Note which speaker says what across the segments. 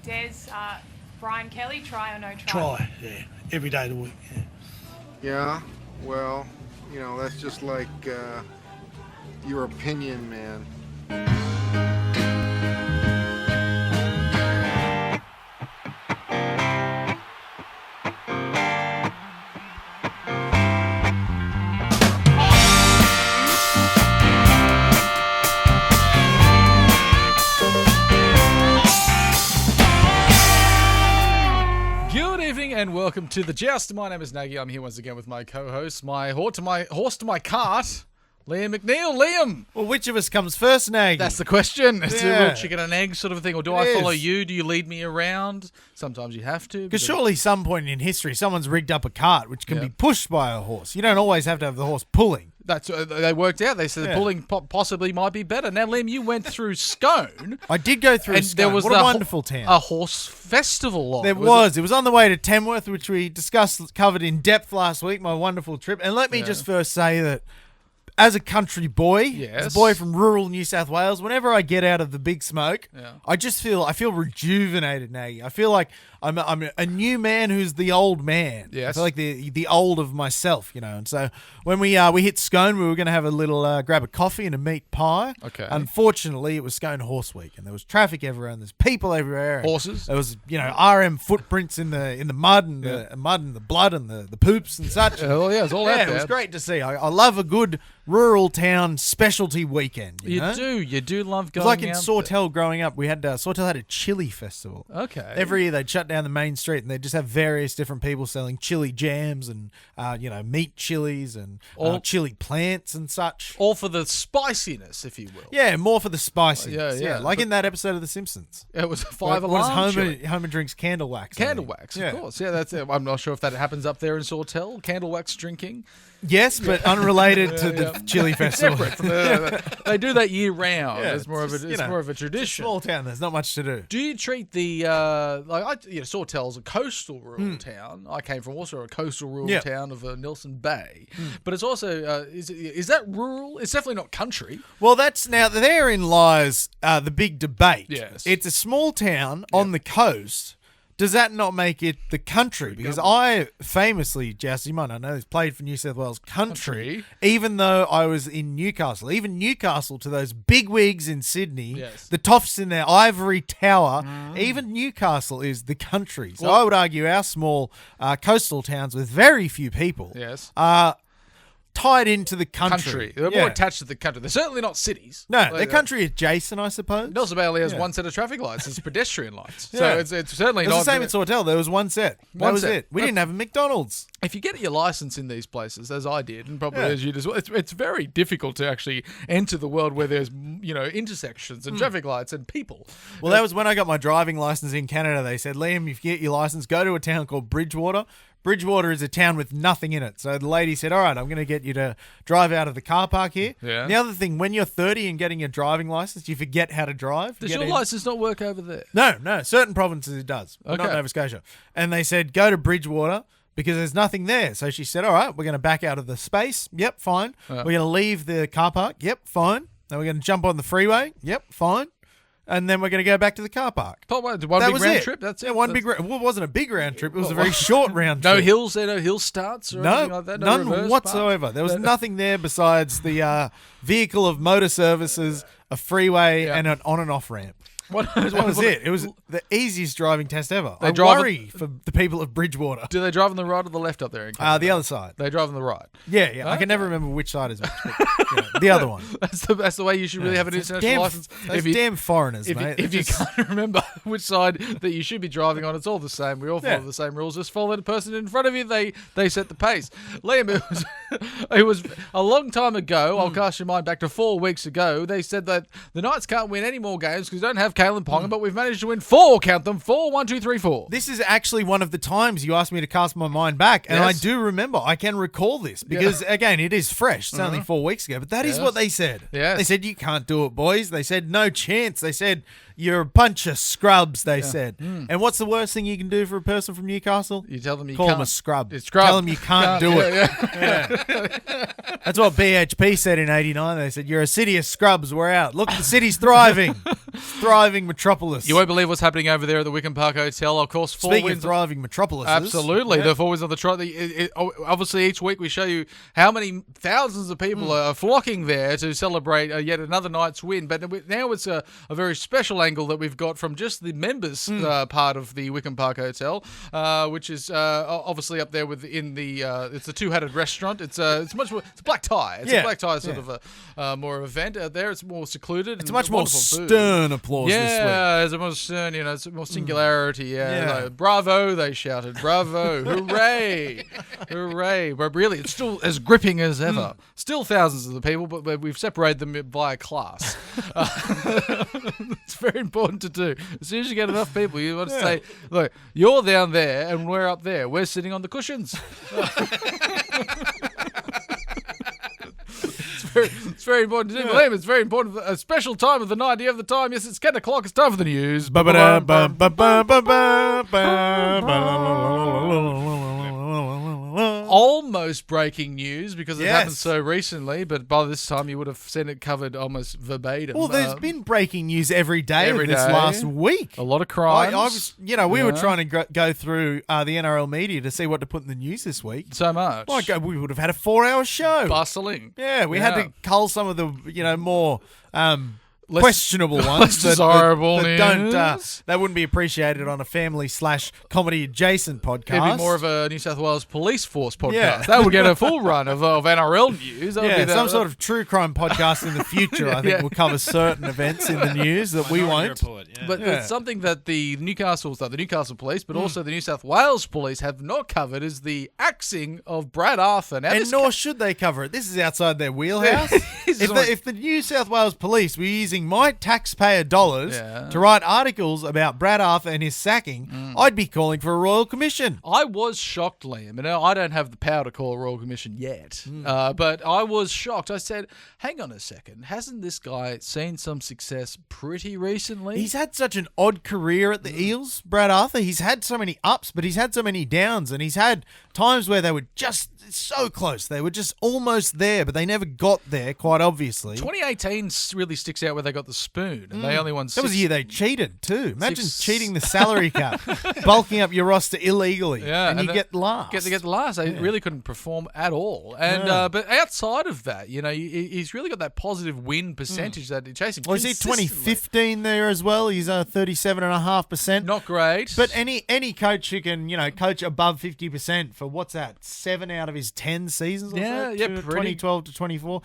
Speaker 1: Des, Brian Kelly, try or no try?
Speaker 2: Try, yeah. Every day of the week, yeah.
Speaker 3: Yeah, well, that's just like your opinion, man.
Speaker 4: And welcome to the Joust. My name is Naggy. I'm here once again with my co-host, my horse to my cart, Liam McNeil. Liam!
Speaker 5: Well, which of us comes first, Naggy?
Speaker 4: That's the question. It's a
Speaker 5: Yeah.
Speaker 4: real chicken and egg sort of a thing. Or do I follow you? Do you lead me around? Sometimes you have to.
Speaker 5: Because surely some point in history, someone's rigged up a cart which can be pushed by a horse. You don't always have to have the horse pulling.
Speaker 4: That's they worked out. They said pulling possibly might be better. Now, Liam, you went through Scone.
Speaker 5: I did go through
Speaker 4: and
Speaker 5: Scone.
Speaker 4: There was
Speaker 5: what a wonderful town.
Speaker 4: A horse festival.
Speaker 5: There was. It was on the way to Tamworth, which we covered in depth last week, my wonderful trip. And let me just first say that as a country boy, as a boy from rural New South Wales, whenever I get out of the big smoke, I feel rejuvenated, Naggy. I feel like I'm a new man who's the old man.
Speaker 4: Yes.
Speaker 5: I feel like the old of myself, And so when we hit Scone, we were going to have a little grab a coffee and a meat pie.
Speaker 4: Okay.
Speaker 5: Unfortunately, it was Scone Horse Week, and there was traffic everywhere, and there's people everywhere.
Speaker 4: Horses.
Speaker 5: There was RM footprints in the mud and the blood and the poops and such.
Speaker 4: Oh yeah, it's all out there.
Speaker 5: It was great to see. I love a good rural town specialty weekend. You
Speaker 4: do love going.
Speaker 5: It was like in
Speaker 4: out
Speaker 5: Sawtell growing up. We had Sawtell had a chili festival.
Speaker 4: Okay.
Speaker 5: Every year they'd shut down the main street and they'd just have various different people selling chili jams and meat chilies and chili plants and such.
Speaker 4: All for the spiciness, if you will.
Speaker 5: Yeah, more for the spiciness.
Speaker 4: Yeah.
Speaker 5: Like in that episode of The Simpsons.
Speaker 4: It was
Speaker 5: Homer drinks candle wax.
Speaker 4: Candle wax, of course. Yeah, that's it. I'm not sure if that happens up there in Sawtell. Candle wax drinking.
Speaker 5: Yes, but unrelated to the chili festival.
Speaker 4: Separate from they do that year round.
Speaker 5: Yeah,
Speaker 4: it's more of a tradition.
Speaker 5: It's a small town. There's not much to do.
Speaker 4: Do you treat the Sawtell's a coastal rural town. I came from also a coastal rural town of Nelson Bay, but it's also is that rural? It's definitely not country.
Speaker 5: Well, therein lies the big debate.
Speaker 4: Yes,
Speaker 5: it's a small town on the coast. Does that not make it the country? Because I famously, Joust, you might not know this, played for New South Wales country, even though I was in Newcastle. Even Newcastle, to those big wigs in Sydney, the toffs in their ivory tower, even Newcastle is the country. So I would argue our small coastal towns with very few people are tied into the country.
Speaker 4: They're more attached to the country. They're certainly not cities.
Speaker 5: No, they're country adjacent, I suppose.
Speaker 4: Nelson Bay only has one set of traffic lights. It's pedestrian lights. So it's certainly not.
Speaker 5: It's the same in Sawtell. There was one set. That was it. We didn't have a McDonald's.
Speaker 4: If you get your license in these places, as I did, and probably as you did as well, it's very difficult to actually enter the world where there's intersections and traffic lights and people.
Speaker 5: Well, that was when I got my driving license in Canada. They said, Liam, if you get your license, go to a town called Bridgewater. Bridgewater is a town with nothing in it. So the lady said, all right, I'm going to get you to drive out of the car park here.
Speaker 4: Yeah.
Speaker 5: The other thing, when you're 30 and getting your driving license, you forget how to drive.
Speaker 4: Does your license not work over there?
Speaker 5: No. Certain provinces it does, but not Nova Scotia. And they said, go to Bridgewater because there's nothing there. So she said, all right, we're going to back out of the space. Yep, fine. We're going to leave the car park. Yep, fine. Then we're going to jump on the freeway. Yep, fine. And then we're going to go back to the car park.
Speaker 4: One big round trip? That's it?
Speaker 5: Well, it wasn't a big round trip. It was a very short round trip.
Speaker 4: No hills there? No hill starts or anything like that?
Speaker 5: No, none whatsoever. There was nothing there besides the vehicle of motor services, a freeway, and an on and off ramp. That was it. It was the easiest driving test ever. I worry for the people of Bridgewater.
Speaker 4: Do they drive on the right or the left up there?
Speaker 5: The other side.
Speaker 4: They drive on the right.
Speaker 5: Yeah. Okay. I can never remember which side is which. But, the other one.
Speaker 4: That's the way you should really have an international license.
Speaker 5: Those damn foreigners, mate.
Speaker 4: If you can't remember which side that you should be driving on, it's all the same. We all follow the same rules. Just follow the person in front of you. They set the pace. Liam, it was a long time ago. I'll cast your mind back to 4 weeks ago. They said that the Knights can't win any more games because we don't have Kalen Ponga, but we've managed to win 4. Count them. 4, 1, 2, 3, 4.
Speaker 5: This is actually one of the times you asked me to cast my mind back, and I do remember. I can recall this because, again, it is fresh. It's only 4 weeks ago, but that is what they said.
Speaker 4: Yes.
Speaker 5: They said, you can't do it, boys. They said, no chance. They said, You're a bunch of scrubs, they said. And what's the worst thing you can do for a person from Newcastle?
Speaker 4: You tell them you
Speaker 5: Call
Speaker 4: can't.
Speaker 5: them a scrub.
Speaker 4: It's scrub.
Speaker 5: Tell them you can't do it.
Speaker 4: Yeah.
Speaker 5: That's what BHP said in '89. They said, "You're a city of scrubs. We're out. Look, the city's thriving, thriving metropolis."
Speaker 4: You won't believe what's happening over there at the Wickham Park Hotel. Of course,
Speaker 5: Speaking of thriving metropolises,
Speaker 4: absolutely, the Four Winds on the Trot. Obviously, each week we show you how many thousands of people are flocking there to celebrate yet another night's win. But now it's a very special angle that we've got from just the members part of the Wickham Park Hotel, which is obviously up there it's the Two-Hatted Restaurant. It's a black tie. It's a black tie sort of a more event out there. It's more secluded.
Speaker 5: It's much more
Speaker 4: wonderful food.
Speaker 5: stern applause this week.
Speaker 4: Yeah, it's a more stern, it's a more singularity. Yeah. Like, bravo, they shouted. Bravo. Hooray. Hooray. But really, it's still as gripping as ever. Still thousands of the people, but we've separated them by class. It's very important to do. As soon as you get enough people, you want to say, look, you're down there and we're up there. We're sitting on the cushions. It's very important to do. Liam, it's very important. A special time of the night. Do you have the time? Yes, it's 10 o'clock. It's time for the news. Almost breaking news because it happened so recently, but by this time you would have seen it covered almost verbatim.
Speaker 5: Well, there's been breaking news every day this last week.
Speaker 4: A lot of crimes.
Speaker 5: I was, we were trying to go through the NRL media to see what to put in the news this week.
Speaker 4: So much.
Speaker 5: We would have had a 4-hour show.
Speaker 4: Bustling.
Speaker 5: Yeah, we had to cull some of the, more questionable ones.
Speaker 4: Less desirable
Speaker 5: that wouldn't be appreciated on a family/comedy adjacent podcast.
Speaker 4: It'd be more of a New South Wales Police Force podcast. Yeah. That would get a full run of NRL news.
Speaker 5: Some sort of true crime podcast in the future, I think, will cover certain events in the news that we won't.
Speaker 6: Report,
Speaker 4: But it's something that the Newcastle Police, but also the New South Wales Police have not covered is the axing of Brad Arthur. Now,
Speaker 5: and nor should they cover it. This is outside their wheelhouse. If the New South Wales Police were using my taxpayer dollars to write articles about Brad Arthur and his sacking, I'd be calling for a royal commission.
Speaker 4: I was shocked, Liam, and I don't have the power to call a royal commission yet, but I was shocked. I said, hang on a second, hasn't this guy seen some success pretty recently?
Speaker 5: He's had such an odd career at the Eels, Brad Arthur. He's had so many ups, but he's had so many downs, and he's had times where they were just so close. They were just almost there, but they never got there, quite obviously.
Speaker 4: 2018 really sticks out where they got the spoon, and they only won 6.
Speaker 5: That was the year they cheated, too. Imagine cheating the salary cap, bulking up your roster illegally, and you get last.
Speaker 4: Get the last. They really couldn't perform at all. And but outside of that, he's really got that positive win percentage that he's chasing.
Speaker 5: Well, is he 2015 there as well? He's 37.5%.
Speaker 4: Not great.
Speaker 5: But any coach who can, coach above 50% for what's that, 7 out of his 10 seasons or so? 2012 to 24.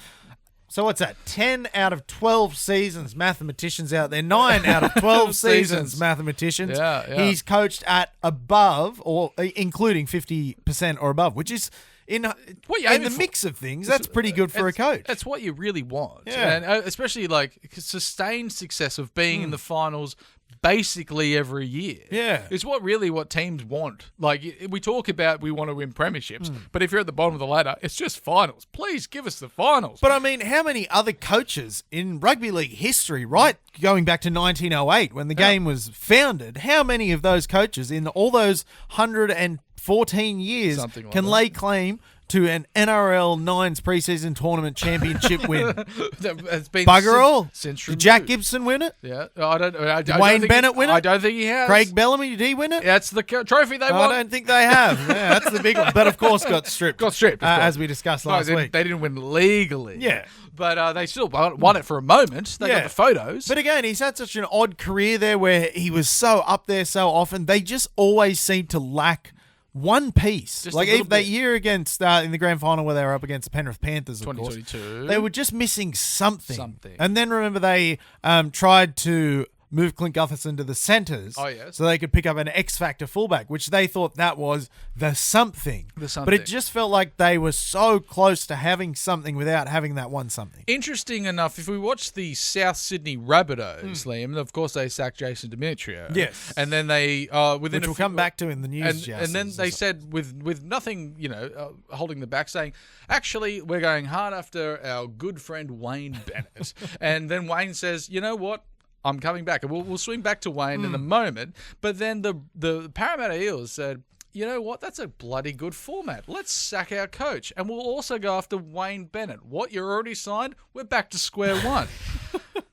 Speaker 5: So what's that? 10 out of 12 seasons, mathematicians out there. 9 out of 12 seasons, mathematicians.
Speaker 4: Yeah.
Speaker 5: He's coached at above, or including 50% or above, which is in the mix of things. That's pretty good for a coach.
Speaker 4: That's what you really want.
Speaker 5: Yeah.
Speaker 4: And especially sustained success of being in the finals basically every year.
Speaker 5: Yeah.
Speaker 4: It's what teams want. Like, we talk about we want to win premierships, but if you're at the bottom of the ladder, it's just finals. Please give us the finals.
Speaker 5: But I mean, how many other coaches in rugby league history, right, going back to 1908 when the game was founded, how many of those coaches in all those 114 years can lay claim to an NRL Nines preseason tournament championship win?
Speaker 4: It's been
Speaker 5: bugger all.
Speaker 4: Since
Speaker 5: Did Jack Gibson win it?
Speaker 4: Yeah,
Speaker 5: Did Wayne Bennett win it?
Speaker 4: I don't think he has.
Speaker 5: Craig Bellamy, did he win it?
Speaker 4: That's the trophy they won.
Speaker 5: I don't think they have. Yeah, that's the big one. But of course, got stripped. As we discussed last week.
Speaker 4: They didn't win legally.
Speaker 5: Yeah.
Speaker 4: But they still won it for a moment. They got the photos.
Speaker 5: But again, he's had such an odd career there where he was so up there so often. They just always seem to lack one piece.
Speaker 4: Just
Speaker 5: like that year against in the grand final where they were up against the Penrith Panthers, of
Speaker 4: 2022.
Speaker 5: course, they were just missing something.
Speaker 4: Something.
Speaker 5: And then remember they tried to move Clint Gutherson to the centres so they could pick up an X-Factor fullback, which they thought that was the something. But it just felt like they were so close to having something without having that one something.
Speaker 4: Interesting enough, if we watch the South Sydney Rabbitohs, Liam, of course they sacked Jason Demetrio.
Speaker 5: Yes.
Speaker 4: And then they
Speaker 5: which we'll come back to in the news.
Speaker 4: And then they said with nothing, holding them back, saying, actually, we're going hard after our good friend Wayne Bennett. And then Wayne says, you know what? I'm coming back. And we'll swing back to Wayne in a moment. But then the Parramatta Eels said, you know what? That's a bloody good format. Let's sack our coach. And we'll also go after Wayne Bennett. What? You're already signed? We're back to square one.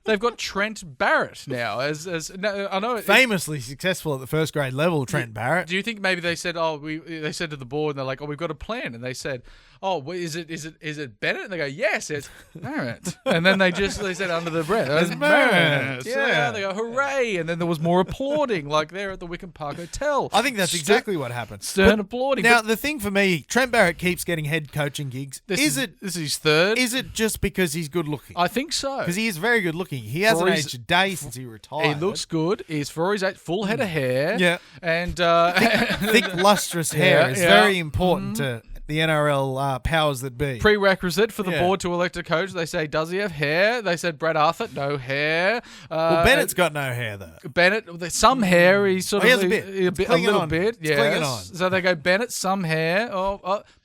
Speaker 4: They've got Trent Barrett now. I know
Speaker 5: famously successful at the first grade level, Trent Barrett.
Speaker 4: Do you think maybe they said, they said to the board, and they're like, we've got a plan, and they said, is it Bennett? And they go, yes, it's Barrett. And then they said under the breath, it's Barrett. Yeah. They go, hooray! And then there was more applauding, like there at the Wickham Park Hotel.
Speaker 5: I think that's exactly what happened.
Speaker 4: Stern applauding.
Speaker 5: Now the thing for me, Trent Barrett keeps getting head coaching gigs. This is
Speaker 4: his third.
Speaker 5: Is it just because he's good looking?
Speaker 4: I think so.
Speaker 5: Because he is very good looking. He hasn't aged a day since he retired.
Speaker 4: He looks good. He's for his age, full head of hair.
Speaker 5: Yeah.
Speaker 4: And
Speaker 5: thick, lustrous hair is very important to the NRL powers that be.
Speaker 4: Prerequisite for the board to elect a coach. They say, does he have hair? They said, Brad Arthur, no hair.
Speaker 5: Well, Bennett's got no hair, though.
Speaker 4: Bennett, some hair. He's sort of
Speaker 5: has a bit.
Speaker 4: A little bit.
Speaker 5: It's clinging on.
Speaker 4: So they go, Bennett, some hair.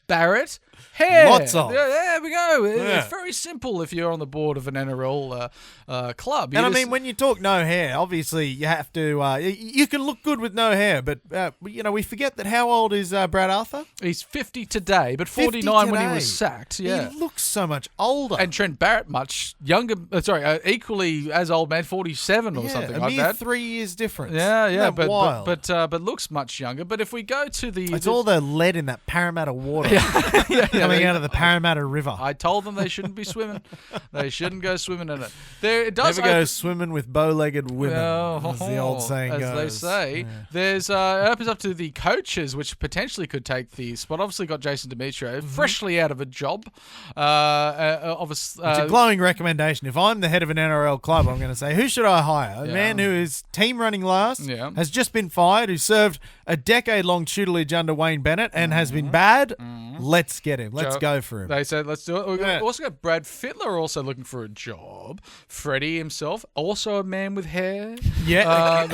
Speaker 4: Barrett, hair.
Speaker 5: Lots of.
Speaker 4: There we go.
Speaker 5: Yeah.
Speaker 4: It's very simple if you're on the board of an NRL club.
Speaker 5: And I mean, when you talk no hair, obviously you have to. You can look good with no hair, but we forget that. How old is Brad Arthur?
Speaker 4: He's 50 today, but 49 when he was sacked. Yeah,
Speaker 5: he looks so much older.
Speaker 4: And Trent Barrett much younger. Equally as old, man, 47 or something like that.
Speaker 5: 3 years difference.
Speaker 4: Yeah,
Speaker 5: wild?
Speaker 4: But looks much younger. But if we go to
Speaker 5: it's all the lead in that Parramatta water. Coming out of the Parramatta River.
Speaker 4: I told them they shouldn't be swimming. They shouldn't go swimming in it. It does
Speaker 5: never go swimming with bow-legged women, as the old saying
Speaker 4: as
Speaker 5: goes.
Speaker 4: They say. Yeah. There's it opens up to the coaches, which potentially could take the spot. Obviously got Jason Demetriou, freshly out of a job.
Speaker 5: It's a glowing recommendation. If I'm the head of an NRL club, I'm going to say, who should I hire? A man who is team running last, has just been fired, who served a decade-long tutelage under Wayne Bennett and has been bad. Let's get him. Let's go for him.
Speaker 4: They said, let's do it. We've also got Brad Fittler also looking for a job. Freddie himself, also a man with hair.
Speaker 5: Yeah.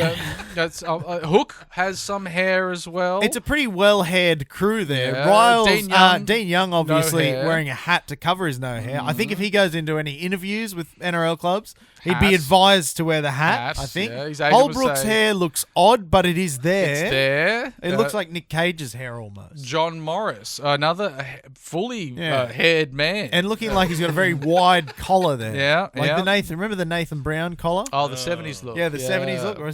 Speaker 4: Hook has some hair as well.
Speaker 5: It's a pretty well-haired crew there.
Speaker 4: Yeah.
Speaker 5: Riles, Dean Young obviously
Speaker 4: no
Speaker 5: wearing a hat to cover his no hair. I think if he goes into any interviews with NRL clubs, he'd be advised to wear the hat, I think.
Speaker 4: Yeah,
Speaker 5: Holbrook's hair looks odd, but it is there.
Speaker 4: It's there.
Speaker 5: It looks like Nick Cage's hair almost.
Speaker 4: John Morris, another fully haired man.
Speaker 5: And looking like he's got a very wide collar there.
Speaker 4: Yeah.
Speaker 5: Remember the Nathan Brown collar?
Speaker 4: Oh, the 70s look.
Speaker 5: Yeah, the 70s look. Where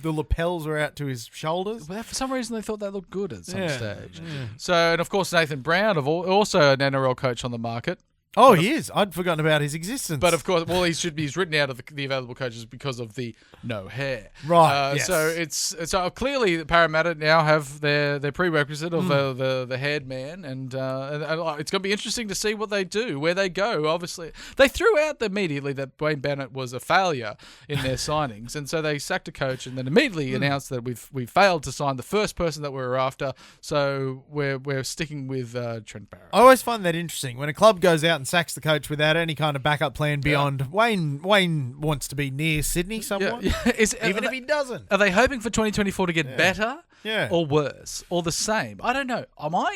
Speaker 5: the lapels were out to his shoulders.
Speaker 4: Well, for some reason, they thought that looked good at some stage. Yeah. So, and of course, Nathan Brown, also an NRL coach on the market.
Speaker 5: Oh, he is. I'd forgotten about his existence.
Speaker 4: But of course, he's written out of the available coaches because of the no hair.
Speaker 5: Right. Yes.
Speaker 4: So clearly Parramatta now have their prerequisite of the haired man, and it's going to be interesting to see what they do, where they go. Obviously, they threw out immediately that Wayne Bennett was a failure in their signings, and so they sacked a coach, and then immediately announced that we've failed to sign the first person that we were after. So we're sticking with Trent Barrett.
Speaker 5: I always find that interesting when a club goes out and sacks the coach without any kind of backup plan beyond Wayne wants to be near Sydney somewhat.
Speaker 4: Yeah.
Speaker 5: Even if he doesn't.
Speaker 4: Are they hoping for 2024 to get better?
Speaker 5: Yeah.
Speaker 4: Or worse? Or the same? I don't know.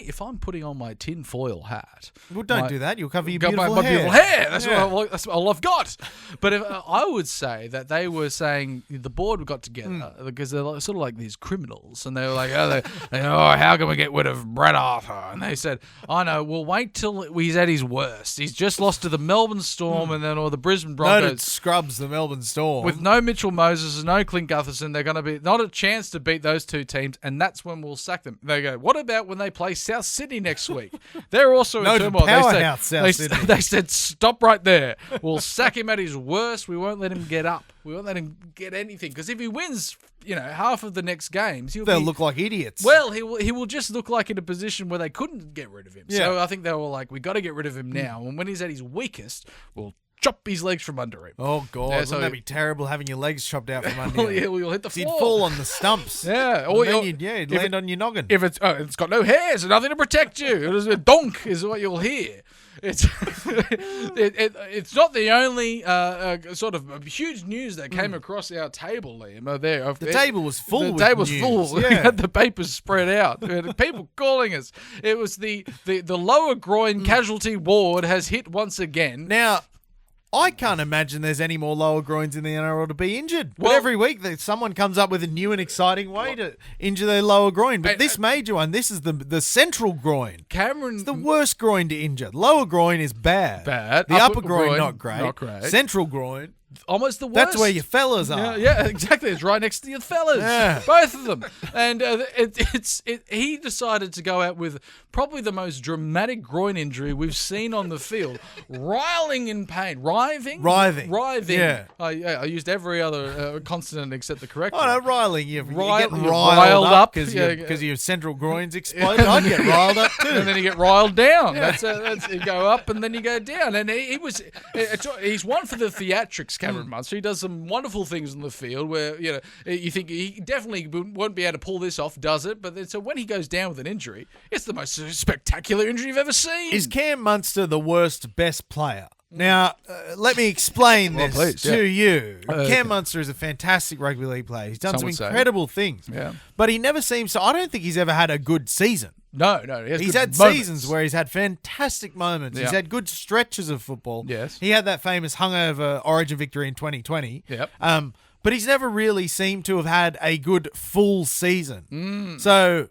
Speaker 4: If I'm putting on my tinfoil hat...
Speaker 5: Well, don't do that. You'll cover your beautiful hair.
Speaker 4: Beautiful hair. That's all I've got. But I would say that they were saying the board got together because they're sort of like these criminals, and they were like, how can we get rid of Brad Arthur? And they said, no, we'll wait till he's at his worst. He's just lost to the Melbourne Storm or the Brisbane Broncos.
Speaker 5: Noted scrubs the Melbourne Storm.
Speaker 4: With no Mitchell Moses, no Clint Gutherson, they're going to be not a chance to beat those two teams, and that's when we'll sack them. They go, what about when they play South Sydney next week? They're also in turmoil. They said, stop right there. We'll sack him at his worst. We won't let him get up. We won't let him get anything. Because if he wins, half of the next games,
Speaker 5: they'll look like idiots.
Speaker 4: Well, he will just look like in a position where they couldn't get rid of him. Yeah. So I think they were like, we got to get rid of him now. And when he's at his weakest, we'll chop his legs from under him.
Speaker 5: Oh, God. Wouldn't that be terrible having your legs chopped out from under you?
Speaker 4: You'll hit the floor.
Speaker 5: You'd fall on the stumps.
Speaker 4: Yeah.
Speaker 5: Or you'd land on your noggin.
Speaker 4: If it's got no hairs and nothing to protect you. A donk is what you'll hear. It's not the only sort of huge news that came across our table, Liam.
Speaker 5: The table was full.
Speaker 4: The table was full.
Speaker 5: Yeah.
Speaker 4: We had the papers spread out. We had people calling us. It was the lower groin casualty ward has hit once again.
Speaker 5: Now, I can't imagine there's any more lower groins in the NRL to be injured. But
Speaker 4: Well-
Speaker 5: every week someone comes up with a new and exciting way to injure their lower groin. But this major one, this is the central groin.
Speaker 4: Cameron,
Speaker 5: It's the worst groin to injure. Lower groin is bad.
Speaker 4: Bad.
Speaker 5: The upper groin, not great.
Speaker 4: Not great.
Speaker 5: Central groin,
Speaker 4: almost the worst.
Speaker 5: that's where your fellas are.
Speaker 4: Yeah, exactly. It's right next to your fellas,
Speaker 5: Yeah.
Speaker 4: both of them. And he decided to go out with probably the most dramatic groin injury we've seen on the field, writhing in pain, writhing.
Speaker 5: Yeah.
Speaker 4: I used every other consonant except the correct
Speaker 5: Oh,
Speaker 4: one.
Speaker 5: no, riling. You're getting
Speaker 4: You're
Speaker 5: riled up
Speaker 4: yeah,
Speaker 5: because your central groin's exploded. I'd get riled up too.
Speaker 4: And then you get riled down. That's you go up and then you go down. And he's one for the theatrics, Cameron Munster. He does some wonderful things on the field where you think he definitely won't be able to pull this off, does it? But so when he goes down with an injury, it's the most spectacular injury you've ever seen.
Speaker 5: Is Cam Munster the worst best player? Now, let me explain this
Speaker 4: please,
Speaker 5: to you.
Speaker 4: Okay.
Speaker 5: Cam Munster is a fantastic rugby league player. He's done
Speaker 4: Some
Speaker 5: some
Speaker 4: would say.
Speaker 5: incredible things.
Speaker 4: Yeah.
Speaker 5: But he never seems to. I don't think he's ever had a good season.
Speaker 4: No.
Speaker 5: He's had
Speaker 4: moments.
Speaker 5: seasons where he's had fantastic moments.
Speaker 4: Yeah.
Speaker 5: He's had good stretches of football.
Speaker 4: Yes.
Speaker 5: He had that famous hungover Origin victory in 2020.
Speaker 4: Yep.
Speaker 5: But he's never really seemed to have had a good full season. So,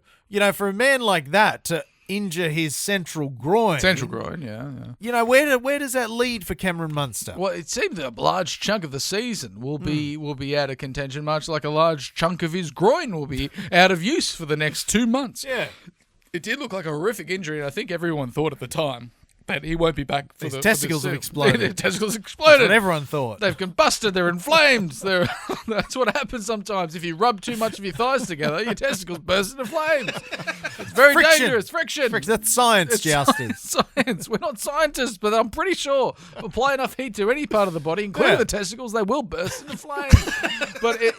Speaker 5: for a man like that to injure his central groin.
Speaker 4: Yeah.
Speaker 5: Where does that lead for Cameron Munster?
Speaker 4: Well, it seems that a large chunk of the season will be out of contention, much like a large chunk of his groin will be out of use for the next 2 months.
Speaker 5: Yeah.
Speaker 4: It did look like a horrific injury, and I think everyone thought at the time that he won't be back for
Speaker 5: His
Speaker 4: the
Speaker 5: testicles
Speaker 4: for
Speaker 5: have
Speaker 4: the
Speaker 5: exploded.
Speaker 4: His testicles
Speaker 5: That's
Speaker 4: exploded.
Speaker 5: what everyone thought.
Speaker 4: They've combusted. They're inflamed. That's what happens sometimes. If you rub too much of your thighs together, your testicles burst into flames. It's very dangerous. Friction.
Speaker 5: That's science,
Speaker 4: It's
Speaker 5: Jousters.
Speaker 4: science. We're not scientists, but I'm pretty sure if apply enough heat to any part of the body, including the testicles, they will burst into flames. But it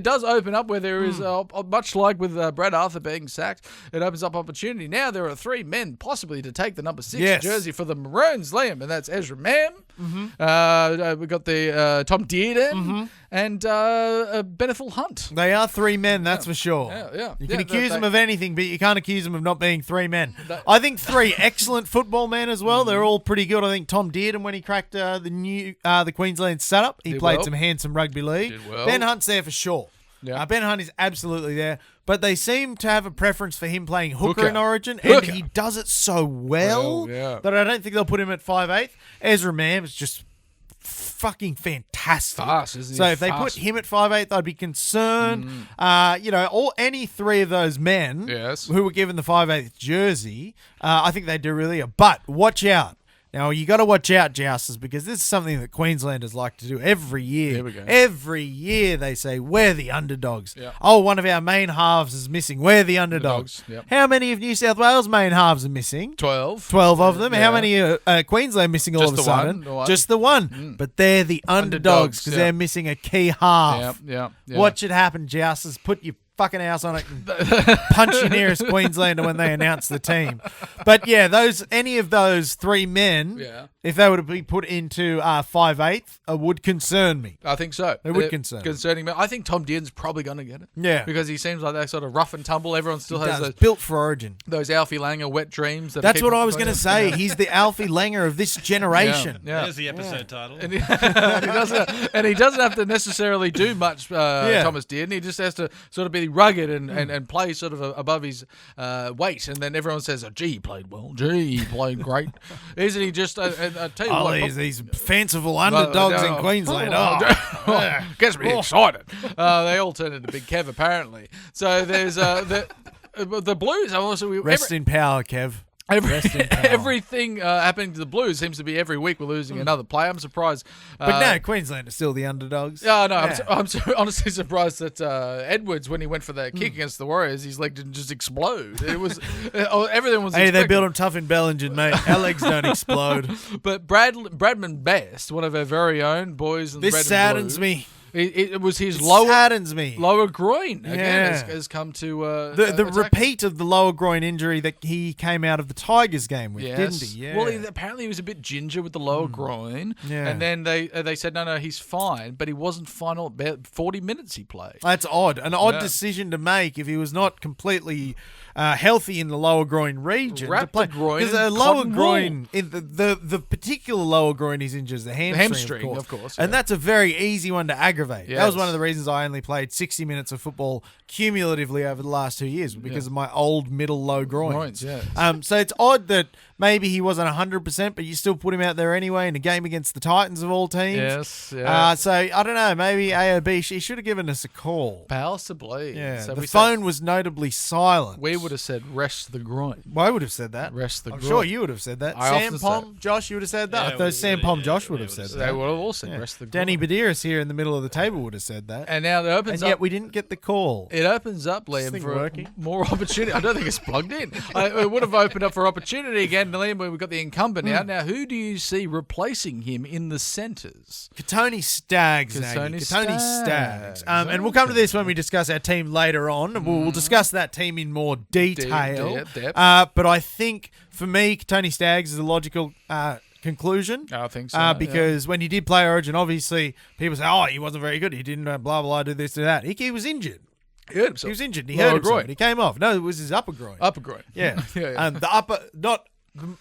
Speaker 4: does open up where there is, much like with Brad Arthur being sacked, it opens up opportunity. Now there are 3 men possibly to take the number 6 jersey for the Maroons, Liam, and that's Ezra Mam. We've got the Tom Dearden and Beneful Hunt.
Speaker 5: They are 3 men, that's for sure.
Speaker 4: Yeah.
Speaker 5: You can accuse them of anything, but you can't accuse them of not being 3 men. I think 3 excellent football men as well. They're all pretty good. I think Tom Dearden, when he cracked the Queensland setup, he played some handsome rugby league.
Speaker 4: Did well.
Speaker 5: Ben Hunt's there for sure.
Speaker 4: Yeah.
Speaker 5: Ben Hunt is absolutely there, but they seem to have a preference for him playing hooker in Origin,
Speaker 4: Hooker.
Speaker 5: and he does it so well
Speaker 4: yeah.
Speaker 5: that I don't think they'll put him at 5'8". Ezra Mam is just fucking fantastic.
Speaker 4: Fast, isn't he?
Speaker 5: So if they
Speaker 4: Fast.
Speaker 5: put him at 5'8", I'd be concerned. Any 3 of those men who were given the 5'8" jersey, I think they do really well. But watch out. Now, you got to watch out, Jousters, because this is something that Queenslanders like to do every year.
Speaker 4: Here we go.
Speaker 5: Every year they say, we're the underdogs.
Speaker 4: Yep.
Speaker 5: Oh, one of our main halves is missing. We're the underdogs.
Speaker 4: Yep.
Speaker 5: How many of New South Wales main halves are missing?
Speaker 4: 12.
Speaker 5: 12 of them.
Speaker 4: Yeah.
Speaker 5: How many are Queensland missing all
Speaker 4: Just
Speaker 5: of a
Speaker 4: the one,
Speaker 5: sudden?
Speaker 4: the one.
Speaker 5: Just the one. But they're the underdogs because they're missing a key half.
Speaker 4: Yeah.
Speaker 5: Watch it happen, Jousters. Put your fucking house on it and punch your nearest Queenslander when they announce the team. But yeah, any of those 3 men, if they were to be put into 5'8", would concern me.
Speaker 4: I think so.
Speaker 5: It would concern.
Speaker 4: Concerning me. I think Tom Dearden's probably going to get it.
Speaker 5: Yeah.
Speaker 4: Because he seems like that sort of rough and tumble. Everyone still has
Speaker 5: built for Origin.
Speaker 4: those Alfie Langer wet dreams.
Speaker 5: That's what I was going to say. He's the Alfie Langer of this generation.
Speaker 4: Yeah.
Speaker 6: There's the episode title.
Speaker 4: And he doesn't have to necessarily do much, Thomas Dearden. He just has to sort of be rugged and play sort of above his weight. And then everyone says, gee, he played well. Gee, he played great. Isn't he just, I tell you what.
Speaker 5: These fanciful underdogs in Queensland.
Speaker 4: Gets me excited. They all turned into Big Kev, apparently. So there's the Blues.
Speaker 5: Rest in power, Kev.
Speaker 4: Everything happening to the Blues seems to be every week we're losing another player. I'm surprised.
Speaker 5: But no, Queensland are still the underdogs.
Speaker 4: No, I'm honestly surprised that Edwards, when he went for that kick against the Warriors, his leg didn't just explode. It was everything was.
Speaker 5: Hey, they built him tough in Bellingen, mate. Our legs don't explode.
Speaker 4: But Bradman Best, one of our very own boys, in the
Speaker 5: This
Speaker 4: Red and
Speaker 5: saddens
Speaker 4: Blue,
Speaker 5: me.
Speaker 4: It was his
Speaker 5: It
Speaker 4: lower
Speaker 5: saddens me.
Speaker 4: lower groin again
Speaker 5: Yeah.
Speaker 4: has come to
Speaker 5: The
Speaker 4: attack.
Speaker 5: repeat of the lower groin injury that he came out of the Tigers game with, didn't he? Yeah.
Speaker 4: Well, apparently he was a bit ginger with the lower groin.
Speaker 5: Yeah.
Speaker 4: And then they said, no, he's fine. But he wasn't fine all about 40 minutes he played.
Speaker 5: That's odd. An odd
Speaker 4: Yeah.
Speaker 5: decision to make if he was not completely healthy in the lower groin region.
Speaker 4: Wrap the groin
Speaker 5: Because
Speaker 4: in
Speaker 5: a lower
Speaker 4: cotton
Speaker 5: groin, in the particular lower groin he's injured is the hamstring,
Speaker 4: of course,
Speaker 5: And
Speaker 4: yeah.
Speaker 5: that's a very easy one to aggravate. That was
Speaker 4: Yes.
Speaker 5: one of the reasons I only played 60 minutes of football cumulatively over the last 2 years because of my old middle low groins.
Speaker 4: Yeah.
Speaker 5: So it's odd that maybe he wasn't 100%, but you still put him out there anyway in a game against the Titans of all teams.
Speaker 4: Yes, yeah.
Speaker 5: So I don't know. Maybe AOB, she should have given us a call.
Speaker 4: Possibly.
Speaker 5: Yeah,
Speaker 4: So
Speaker 5: the
Speaker 4: we
Speaker 5: phone was notably silent.
Speaker 4: We would have said rest the groin.
Speaker 5: I would have said that.
Speaker 4: Rest the
Speaker 5: I'm
Speaker 4: groin.
Speaker 5: sure you would have said that.
Speaker 4: I
Speaker 5: Sam
Speaker 4: often
Speaker 5: Pom, Josh, you would have said that.
Speaker 6: Yeah,
Speaker 5: I thought Sam Pom, Josh would
Speaker 6: they
Speaker 5: have said
Speaker 6: would've
Speaker 4: They
Speaker 5: that.
Speaker 4: would have all said
Speaker 5: Yeah.
Speaker 4: rest the groin.
Speaker 5: Danny Badiris here in the middle of the table would have said that.
Speaker 4: And now it opens
Speaker 5: And yet
Speaker 4: up.
Speaker 5: we didn't get the call.
Speaker 4: It opens up, Liam,
Speaker 5: thing
Speaker 4: for
Speaker 5: working?
Speaker 4: more opportunity. I don't think it's plugged in. It would have opened up for opportunity again, Liam, when we've got the incumbent
Speaker 5: Hmm.
Speaker 4: out. Now, who do you see replacing him in the centres?
Speaker 5: Katoni Stags,
Speaker 4: Katoni
Speaker 5: Nagy. Katoni
Speaker 4: Staggs.
Speaker 5: Stags. And we'll come to this when we discuss our team later on. We'll discuss that team in more detail.
Speaker 4: Depth.
Speaker 5: But I think, for me, Katoni Stags is a logical conclusion.
Speaker 4: I think so.
Speaker 5: Because when he did play Origin, obviously, people say, oh, he wasn't very good. He didn't blah, blah, do this, do that. He was injured.
Speaker 4: He hurt himself.
Speaker 5: He was injured. He
Speaker 4: Lower
Speaker 5: hurt himself.
Speaker 4: groin.
Speaker 5: And he came off. No, it was his upper groin.
Speaker 4: Upper groin.
Speaker 5: Yeah.
Speaker 4: Yeah.
Speaker 5: The upper, not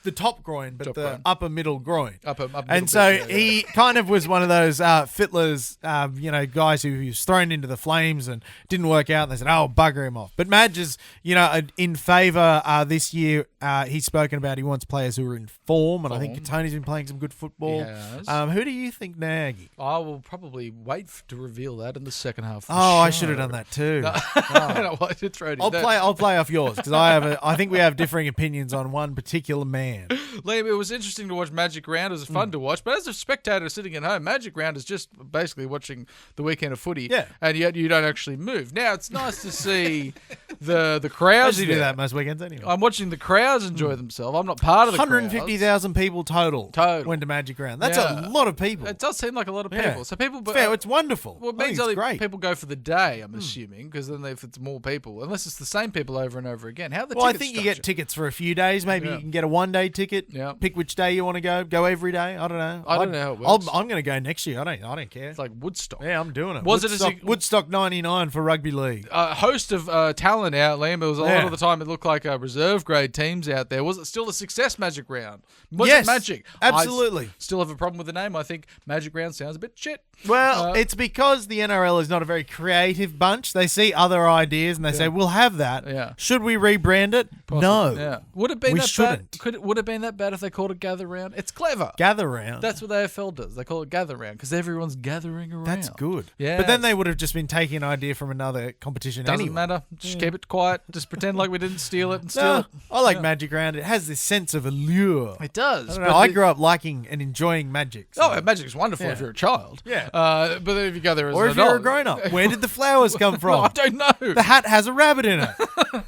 Speaker 5: the top groin, but
Speaker 4: Top
Speaker 5: the
Speaker 4: groin.
Speaker 5: upper middle groin.
Speaker 4: Upper
Speaker 5: And
Speaker 4: middle
Speaker 5: so
Speaker 4: bit, yeah,
Speaker 5: he kind of was one of those fiddlers, guys who was thrown into the flames and didn't work out. And they said, oh, bugger him off. But Madge is, in favour this year. He's spoken about he wants players who are in form. And I think Tony's been playing some good football.
Speaker 4: He has.
Speaker 5: Who do you think, Naggy?
Speaker 4: I will probably wait to reveal that in the second half. Of the
Speaker 5: Oh, I
Speaker 4: show.
Speaker 5: should have done that too.
Speaker 4: No, I did throw it in.
Speaker 5: I'll play off yours because I think we have differing opinions on one particular man.
Speaker 4: Liam, it was interesting to watch Magic Round. It was fun to watch. But as a spectator sitting at home, Magic Round is just basically watching the weekend of footy.
Speaker 5: Yeah.
Speaker 4: And yet you don't actually move. Now, it's nice to see the
Speaker 5: I
Speaker 4: crowds
Speaker 5: usually do
Speaker 4: there.
Speaker 5: that most weekends anyway.
Speaker 4: I'm watching the crowds enjoy themselves. I'm not part of the
Speaker 5: 150,000 people total went to Magic Round. That's
Speaker 4: Yeah.
Speaker 5: a lot of people.
Speaker 4: It does seem like a lot of people.
Speaker 5: Yeah.
Speaker 4: So people...
Speaker 5: It's fair. It's wonderful.
Speaker 4: Well, it
Speaker 5: I think
Speaker 4: means
Speaker 5: it's
Speaker 4: only
Speaker 5: great.
Speaker 4: people go for the day, I'm assuming, because then if it's more people, unless it's the same people over and over again. How are the
Speaker 5: Well, I
Speaker 4: tickets
Speaker 5: think you get
Speaker 4: structured?
Speaker 5: tickets for a few days. Maybe
Speaker 4: Yeah.
Speaker 5: you can get a one-day ticket.
Speaker 4: Yeah.
Speaker 5: Pick which day you want to go. Go every day. I don't know.
Speaker 4: I don't know how it works.
Speaker 5: I'm going to go next year. I don't care.
Speaker 4: It's like Woodstock.
Speaker 5: Yeah, I'm doing it.
Speaker 4: Was it a
Speaker 5: Woodstock 99 for rugby league?
Speaker 4: A host of talent out, Liam. It was a lot
Speaker 5: Yeah.
Speaker 4: of the time it looked like reserve grade teams out there. Was it still a success Magic Round? Was
Speaker 5: Yes,
Speaker 4: it Magic?
Speaker 5: absolutely.
Speaker 4: I still have a problem with the name. I think Magic Round sounds a bit shit.
Speaker 5: Well, it's because the NRL is not a very creative bunch. They see other ideas and they say, "We'll have that."
Speaker 4: Yeah.
Speaker 5: Should we rebrand it? No.
Speaker 4: Yeah. Would it been
Speaker 5: We
Speaker 4: that
Speaker 5: shouldn't.
Speaker 4: bad? Would it have been that bad if they called it Gather Round? It's clever.
Speaker 5: Gather round.
Speaker 4: That's what the AFL does. They call it Gather Round because everyone's gathering around.
Speaker 5: That's good.
Speaker 4: Yeah.
Speaker 5: But then they would have just been taking an idea from another competition
Speaker 4: Doesn't
Speaker 5: anyway.
Speaker 4: matter. Just keep it quiet. Just pretend like we didn't steal it and steal
Speaker 5: No,
Speaker 4: it.
Speaker 5: I like Magic Round. It has this sense of allure.
Speaker 4: It does.
Speaker 5: I don't
Speaker 4: but
Speaker 5: know. I
Speaker 4: the-
Speaker 5: grew up liking and enjoying Magic. so-
Speaker 4: Oh, Magic's wonderful
Speaker 5: Yeah.
Speaker 4: if you're a child.
Speaker 5: Yeah.
Speaker 4: But then if you go there as
Speaker 5: Or
Speaker 4: an
Speaker 5: if you're a
Speaker 4: adult-
Speaker 5: grown-up. Where did the flowers come from?
Speaker 4: I don't know.
Speaker 5: The hat has a rabbit in it.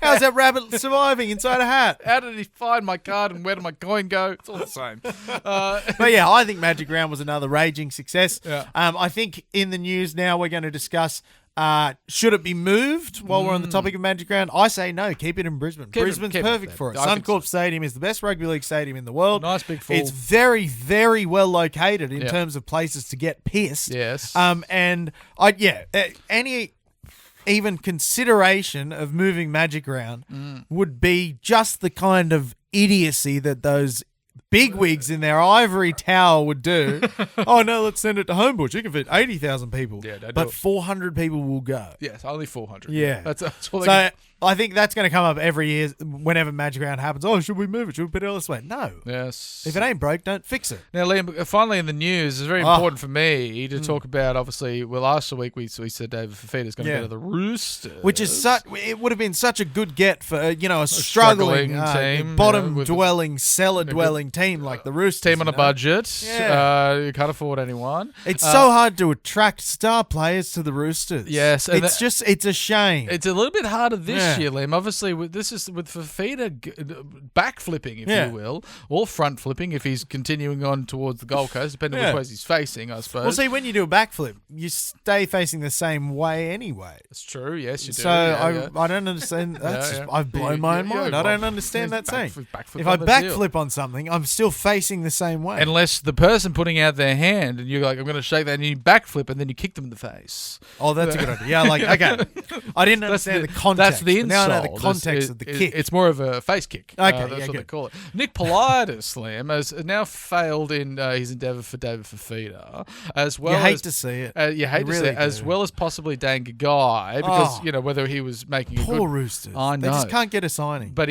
Speaker 5: How's that rabbit surviving inside a hat?
Speaker 4: How did he find my card and where did my coin go? It's all the same.
Speaker 5: But yeah, I think Magic Round was another raging success.
Speaker 4: Yeah.
Speaker 5: I think in the news now we're going to discuss should it be moved while we're on the topic of Magic Round? I say no, keep it in Brisbane. Brisbane's
Speaker 4: keep it
Speaker 5: perfect
Speaker 4: there.
Speaker 5: for it.
Speaker 4: I think
Speaker 5: Suncorp
Speaker 4: so.
Speaker 5: Stadium is the best rugby league stadium in the world.
Speaker 4: Nice big full.
Speaker 5: It's very, very well located in
Speaker 4: Yeah.
Speaker 5: terms of places to get pissed.
Speaker 4: Yes.
Speaker 5: And any even consideration of moving Magic Round would be just the kind of idiocy that those bigwigs in their ivory tower would do. Oh no, let's send it to Homebush. You can fit 80,000 people.
Speaker 4: Yeah, don't do
Speaker 5: but
Speaker 4: it.
Speaker 5: 400 people will go.
Speaker 4: Yes, only 400.
Speaker 5: Yeah.
Speaker 4: That's all they
Speaker 5: So
Speaker 4: can-
Speaker 5: I think that's going to come up every year whenever Magic Round happens. Oh, should we move it? Should we put it elsewhere? No.
Speaker 4: Yes.
Speaker 5: If it ain't broke, don't fix it.
Speaker 4: Now, Liam, finally in the news, it's very
Speaker 5: Oh.
Speaker 4: important for me to talk about, obviously, well, last week we said David Fafita's going to
Speaker 5: Yeah.
Speaker 4: go to the Roosters.
Speaker 5: Which is it would have been such a good get for a struggling
Speaker 4: struggling team,
Speaker 5: bottom
Speaker 4: with
Speaker 5: dwelling, cellar dwelling team team like the Roosters.
Speaker 4: Team on a budget.
Speaker 5: Yeah.
Speaker 4: You can't afford anyone.
Speaker 5: It's so hard to attract star players to the Roosters.
Speaker 4: Yes, and
Speaker 5: it's a shame.
Speaker 4: It's a little bit harder this year, Liam. Obviously, this is with Fafita backflipping, if you will, or front flipping if he's continuing on towards the Gold Coast, depending on which ways he's facing, I suppose.
Speaker 5: Well, see, when you do a backflip, you stay facing the same way anyway.
Speaker 4: It's true. Yes, you do.
Speaker 5: So I don't understand. I've blown my own mind. I don't understand that saying. If I backflip on something, I'm still facing the same way.
Speaker 4: Unless the person putting out their hand and you're like, I'm going to shake that, and you backflip and then you kick them in the face.
Speaker 5: Oh, that's a good idea. Yeah, like, okay. I didn't understand the context.
Speaker 4: That's the insult.
Speaker 5: Now I know the context of the kick.
Speaker 4: It's more of a face kick.
Speaker 5: Okay,
Speaker 4: that's what they call it. Nick Politis, Liam, has now failed in his endeavour for David Fafita, as well.
Speaker 5: You hate to see it.
Speaker 4: You hate to see it, as well as possibly Dan Gagai, because whether he was making a
Speaker 5: poor Roosters.
Speaker 4: I know.
Speaker 5: They just can't get a signing.
Speaker 4: But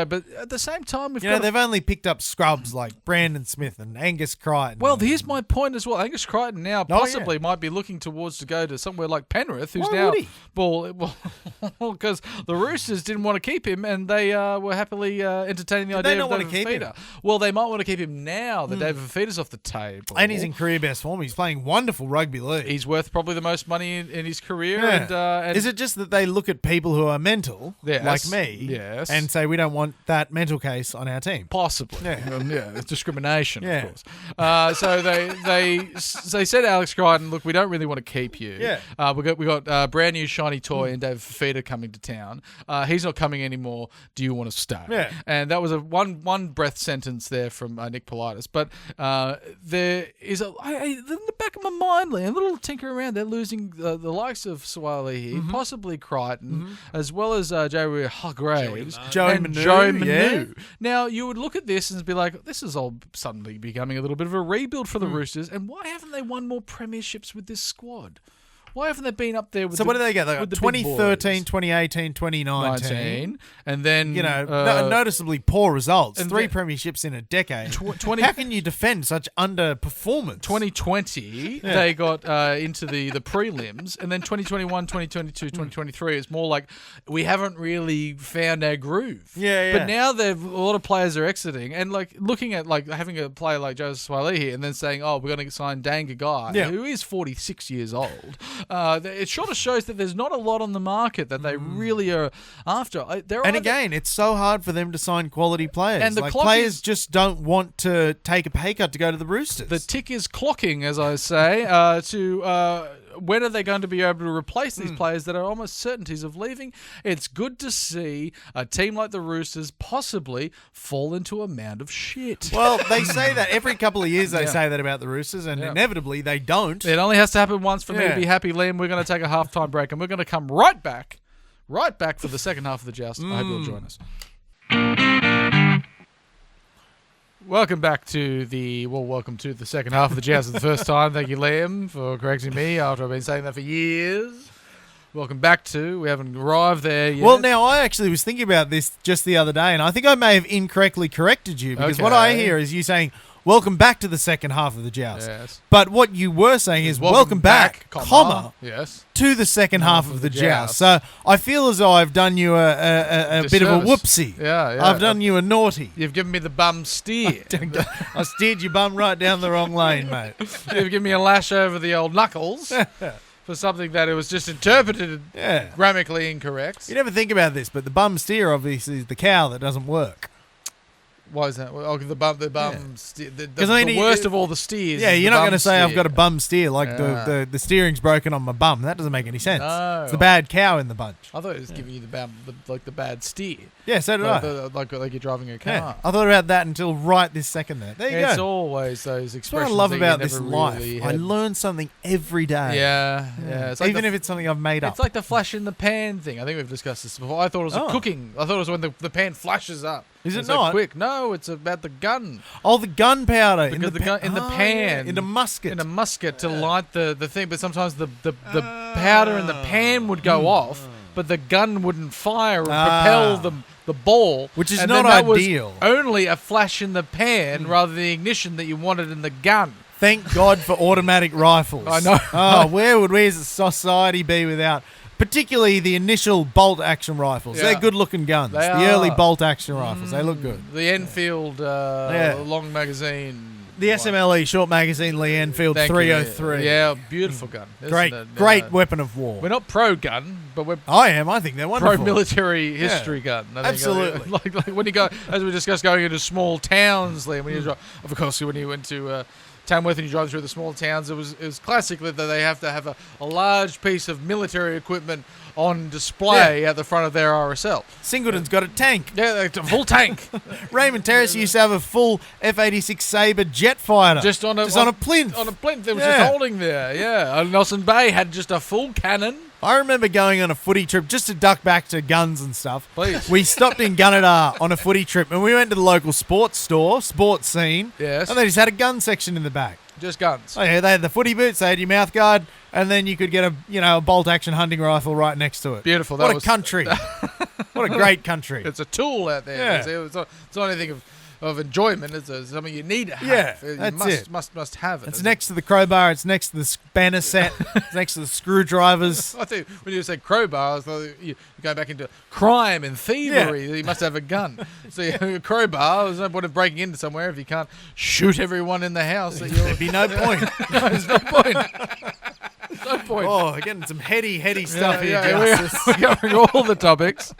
Speaker 4: but at the same time,
Speaker 5: they've only picked up scrubs like Brandon Smith and Angus Crichton.
Speaker 4: Well, here's my point as well. Angus Crichton now possibly might be looking towards to go to somewhere like Penrith, who's now because the Roosters didn't want to keep him, and they were happily entertaining the idea of David Fafita. Well, they might want to keep him now that David Fafita's off the table,
Speaker 5: and he's in career best form. He's playing wonderful rugby league.
Speaker 4: He's worth probably the most money in his career.
Speaker 5: Yeah. And is it just that they look at people who are mental, like me, and say we don't want that mental case on our team?
Speaker 4: Possibly, it's discrimination, of course. So they said Alex Crichton, look, we don't really want to keep you. Yeah, we got brand new shiny toy and David Fafita coming to town. He's not coming anymore. Do you want to stay?
Speaker 5: Yeah,
Speaker 4: and that was a one breath sentence there from Nick Politis. But there is in the back of my mind, Liam, a little tinker around. They're losing the likes of Swalihi, possibly Crichton, as well as Joey Hargraves,
Speaker 5: Joe Manu.
Speaker 4: Yeah. Now you would look at this and be like, this is all suddenly becoming a little bit of a rebuild for the Roosters, and why haven't they won more premierships with this squad? Why haven't they been up there with
Speaker 5: what do they get? They got 2013, 2018, 2019.
Speaker 4: And then...
Speaker 5: noticeably poor results. 3 premierships in a decade. How can you defend such underperformance?
Speaker 4: 2020, they got into the prelims. And then 2021, 2022, 2023, it's more like we haven't really found our groove.
Speaker 5: Yeah.
Speaker 4: But now a lot of players are exiting. And like looking at like having a player like Joseph Swalihi and then saying, we're going to sign Dan Gagai, who is 46 years old. It sort of shows that there's not a lot on the market that they really are after.
Speaker 5: Again, it's so hard for them to sign quality players.
Speaker 4: And the
Speaker 5: players just don't want to take a pay cut to go to the Roosters.
Speaker 4: The tick is clocking, as I say, when are they going to be able to replace these players that are almost certainties of leaving? It's good to see a team like the Roosters possibly fall into a mound of shit.
Speaker 5: Well, they say that every couple of years they say that about the Roosters, and inevitably they don't.
Speaker 4: It only has to happen once for me to be happy, Liam. We're going to take a halftime break, and we're going to come right back for the second half of the Joust. I hope you'll join us. Welcome to the second half of the Joust for the first time. Thank you, Liam, for correcting me after I've been saying that for years. Welcome back we haven't arrived there yet.
Speaker 5: Well, now, I actually was thinking about this just the other day, and I think I may have incorrectly corrected you, because what I hear is you saying, welcome back to the second half of the Joust.
Speaker 4: Yes.
Speaker 5: But what you were saying is welcome back,
Speaker 4: yes,
Speaker 5: to the second half of the Joust. So I feel as though I've done you a bit of a whoopsie.
Speaker 4: Yeah.
Speaker 5: I've done you a naughty.
Speaker 4: You've given me the bum steer.
Speaker 5: I steered your bum right down the wrong lane, mate.
Speaker 4: You've given me a lash over the old knuckles for something that it was just interpreted grammatically incorrect.
Speaker 5: You never think about this, but the bum steer obviously is the cow that doesn't work.
Speaker 4: Why is that? The worst of all the steers.
Speaker 5: Yeah, you're not going to say I've got a bum steer like the steering's broken on my bum. That doesn't make any sense.
Speaker 4: No.
Speaker 5: It's the bad cow in the bunch.
Speaker 4: I thought it was giving you the bad steer.
Speaker 5: Yeah, so did I.
Speaker 4: Like you're driving a car.
Speaker 5: Yeah. I thought about that until right this second there. There you go.
Speaker 4: It's always those expressions.
Speaker 5: That's what I love about this life.
Speaker 4: Really
Speaker 5: I learn something every day.
Speaker 4: Yeah. It's like
Speaker 5: even if it's something I've made up.
Speaker 4: It's like the flash in the pan thing. I think we've discussed this before. I thought it was cooking. I thought it was when the pan flashes up.
Speaker 5: Is it
Speaker 4: not?
Speaker 5: So
Speaker 4: quick. No, it's about the gun.
Speaker 5: Oh, the gunpowder
Speaker 4: in the pan.
Speaker 5: In a musket.
Speaker 4: In a musket to light the thing. But sometimes the powder in the pan would go off, but the gun wouldn't fire or propel the ball.
Speaker 5: Which is
Speaker 4: and
Speaker 5: not
Speaker 4: that
Speaker 5: ideal.
Speaker 4: Was only a flash in the pan rather than the ignition that you wanted in the gun.
Speaker 5: Thank God for automatic rifles.
Speaker 4: I know.
Speaker 5: Oh, where would we as a society be without Particularly the initial bolt-action rifles.
Speaker 4: Yeah.
Speaker 5: They're good-looking guns.
Speaker 4: They
Speaker 5: the early
Speaker 4: are.
Speaker 5: bolt-action rifles. They look good.
Speaker 4: The Enfield long magazine.
Speaker 5: The SMLE short magazine Lee Enfield
Speaker 4: Thank you.
Speaker 5: 303.
Speaker 4: Yeah, beautiful gun.
Speaker 5: Great,
Speaker 4: Isn't it?
Speaker 5: great weapon of war.
Speaker 4: We're not pro-gun, but we're
Speaker 5: I am. I think they're wonderful.
Speaker 4: pro-military history gun. I think.
Speaker 5: Absolutely.
Speaker 4: Like when you go, as we discussed, going into small towns, Liam, when you drive, of course, when you went to Tamworth and you drive through the small towns, it was classically that they have to have a large piece of military equipment on display at the front of their RSL.
Speaker 5: Singleton's got a tank.
Speaker 4: Yeah, a full tank.
Speaker 5: Raymond Terrace used to have a full F-86 Sabre jet fighter.
Speaker 4: Just on a
Speaker 5: plinth.
Speaker 4: On a plinth that was just holding there, yeah. And Nelson Bay had just a full cannon.
Speaker 5: I remember going on a footy trip, just to duck back to guns and stuff.
Speaker 4: Please.
Speaker 5: We stopped in Gunnedah on a footy trip, and we went to the local sports store, sports scene.
Speaker 4: Yes.
Speaker 5: And they just had a gun section in the back.
Speaker 4: Just guns.
Speaker 5: Oh yeah, they had the footy boots, they had your mouth guard, and then you could get a bolt-action hunting rifle right next to it.
Speaker 4: Beautiful.
Speaker 5: What a country. What a great country.
Speaker 4: It's a tool out there.
Speaker 5: Yeah.
Speaker 4: It's not anything of enjoyment. It's something you need to have.
Speaker 5: Yeah,
Speaker 4: You
Speaker 5: that's
Speaker 4: must,
Speaker 5: it.
Speaker 4: Must have it.
Speaker 5: It's next to the crowbar, it's next to the spanner set, it's next to the screwdrivers.
Speaker 4: I think when you said crowbar, I thought you go back into crime and thievery. You must have a gun. So a crowbar, there's no point of breaking into somewhere if you can't shoot everyone in the house.
Speaker 5: There'd be no point.
Speaker 4: No, there's no point. There's no point.
Speaker 5: Oh, we're getting some heady stuff here,
Speaker 4: Yeah,
Speaker 5: Justice.
Speaker 4: we're covering all the topics.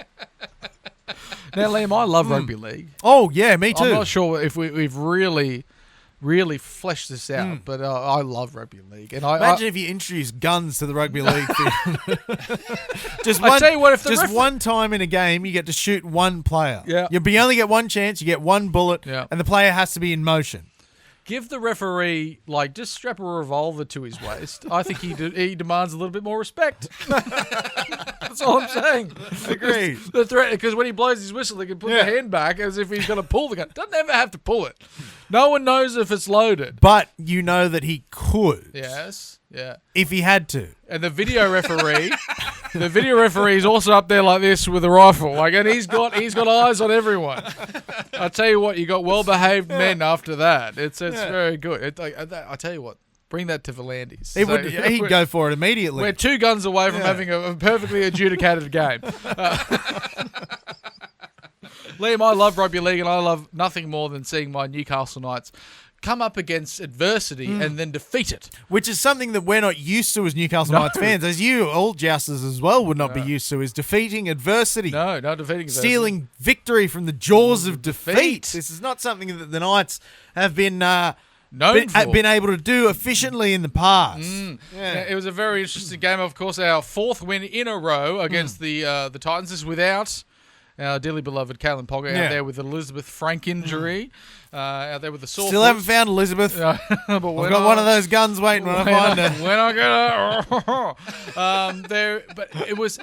Speaker 4: Now, Liam, I love rugby league.
Speaker 5: Oh, yeah, me too.
Speaker 4: I'm not sure if we've really fleshed this out, but I love rugby league. And
Speaker 5: Imagine if you introduce guns to the rugby league field.
Speaker 4: tell you what, if the
Speaker 5: one time in a game, you get to shoot one player.
Speaker 4: Yeah.
Speaker 5: You only get one chance, you get one bullet,
Speaker 4: Yeah.
Speaker 5: and the player has to be in motion.
Speaker 4: give the referee, just strap a revolver to his waist. I think he demands a little bit more respect. That's all I'm saying.
Speaker 5: Agreed.
Speaker 4: The threat, because when he blows his whistle, he can put the hand back as if he's going to pull the gun. Doesn't ever have to pull it. No one knows if it's loaded.
Speaker 5: But you know that he could.
Speaker 4: Yes. Yeah.
Speaker 5: If he had to.
Speaker 4: And the video referee, is also up there like this with a rifle, and he's got eyes on everyone. I tell you what, you got well-behaved men after that. It's very good. I tell you what, bring that to Volandis.
Speaker 5: He'd go for it immediately.
Speaker 4: We're 2 guns away from having a perfectly adjudicated game. Liam, I love rugby league, and I love nothing more than seeing my Newcastle Knights come up against adversity and then defeat it.
Speaker 5: Which is something that we're not used to as Newcastle Knights fans, as you, all jousters as well, would not be used to, is defeating adversity.
Speaker 4: No, not defeating adversity.
Speaker 5: Stealing victory from the jaws of
Speaker 4: defeat.
Speaker 5: defeat. This is not something that the Knights have been
Speaker 4: been
Speaker 5: able to do efficiently in the past.
Speaker 4: Yeah, it was a very interesting game. Of course, our 4th win in a row against the Titans. This is without our dearly beloved Kalen Pogger out there with Elizabeth Frank injury. Out there with the sore
Speaker 5: Still
Speaker 4: foot.
Speaker 5: haven't found Elizabeth.
Speaker 4: But
Speaker 5: I've got one of those guns waiting when I find her.
Speaker 4: When I get her. But it was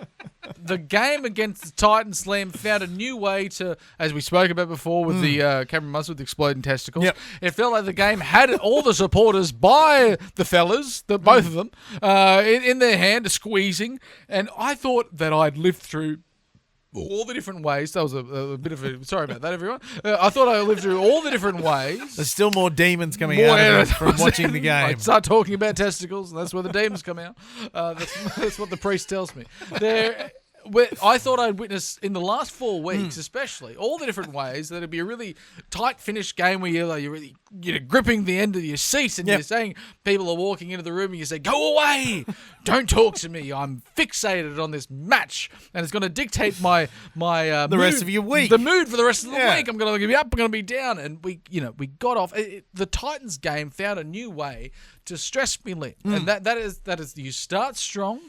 Speaker 4: the game against the Titans. Liam found a new way to, as we spoke about before with the Cameron Munster with the exploding testicles.
Speaker 5: Yep.
Speaker 4: It felt like the game had all the supporters by the fellas, both of them, in their hand, squeezing. And I thought that I'd lived through all the different ways. That was a bit of a... Sorry about that, everyone. I thought I lived through all the different ways.
Speaker 5: There's still more demons coming out of it from watching the game.
Speaker 4: I start talking about testicles, and that's where the demons come out. That's what the priest tells me. I thought I'd witnessed in the last 4 weeks, especially, all the different ways that it'd be a really tight finish game where you're really gripping the end of your seat and you're saying people are walking into the room and you say, "Go away! Don't talk to me. I'm fixated on this match, and it's going to dictate my
Speaker 5: The rest of your week.
Speaker 4: the mood for the rest of the week. I'm going to be up, I'm going to be down." And we got off. The Titans game found a new way to stress me, Lee, and that is you start strong.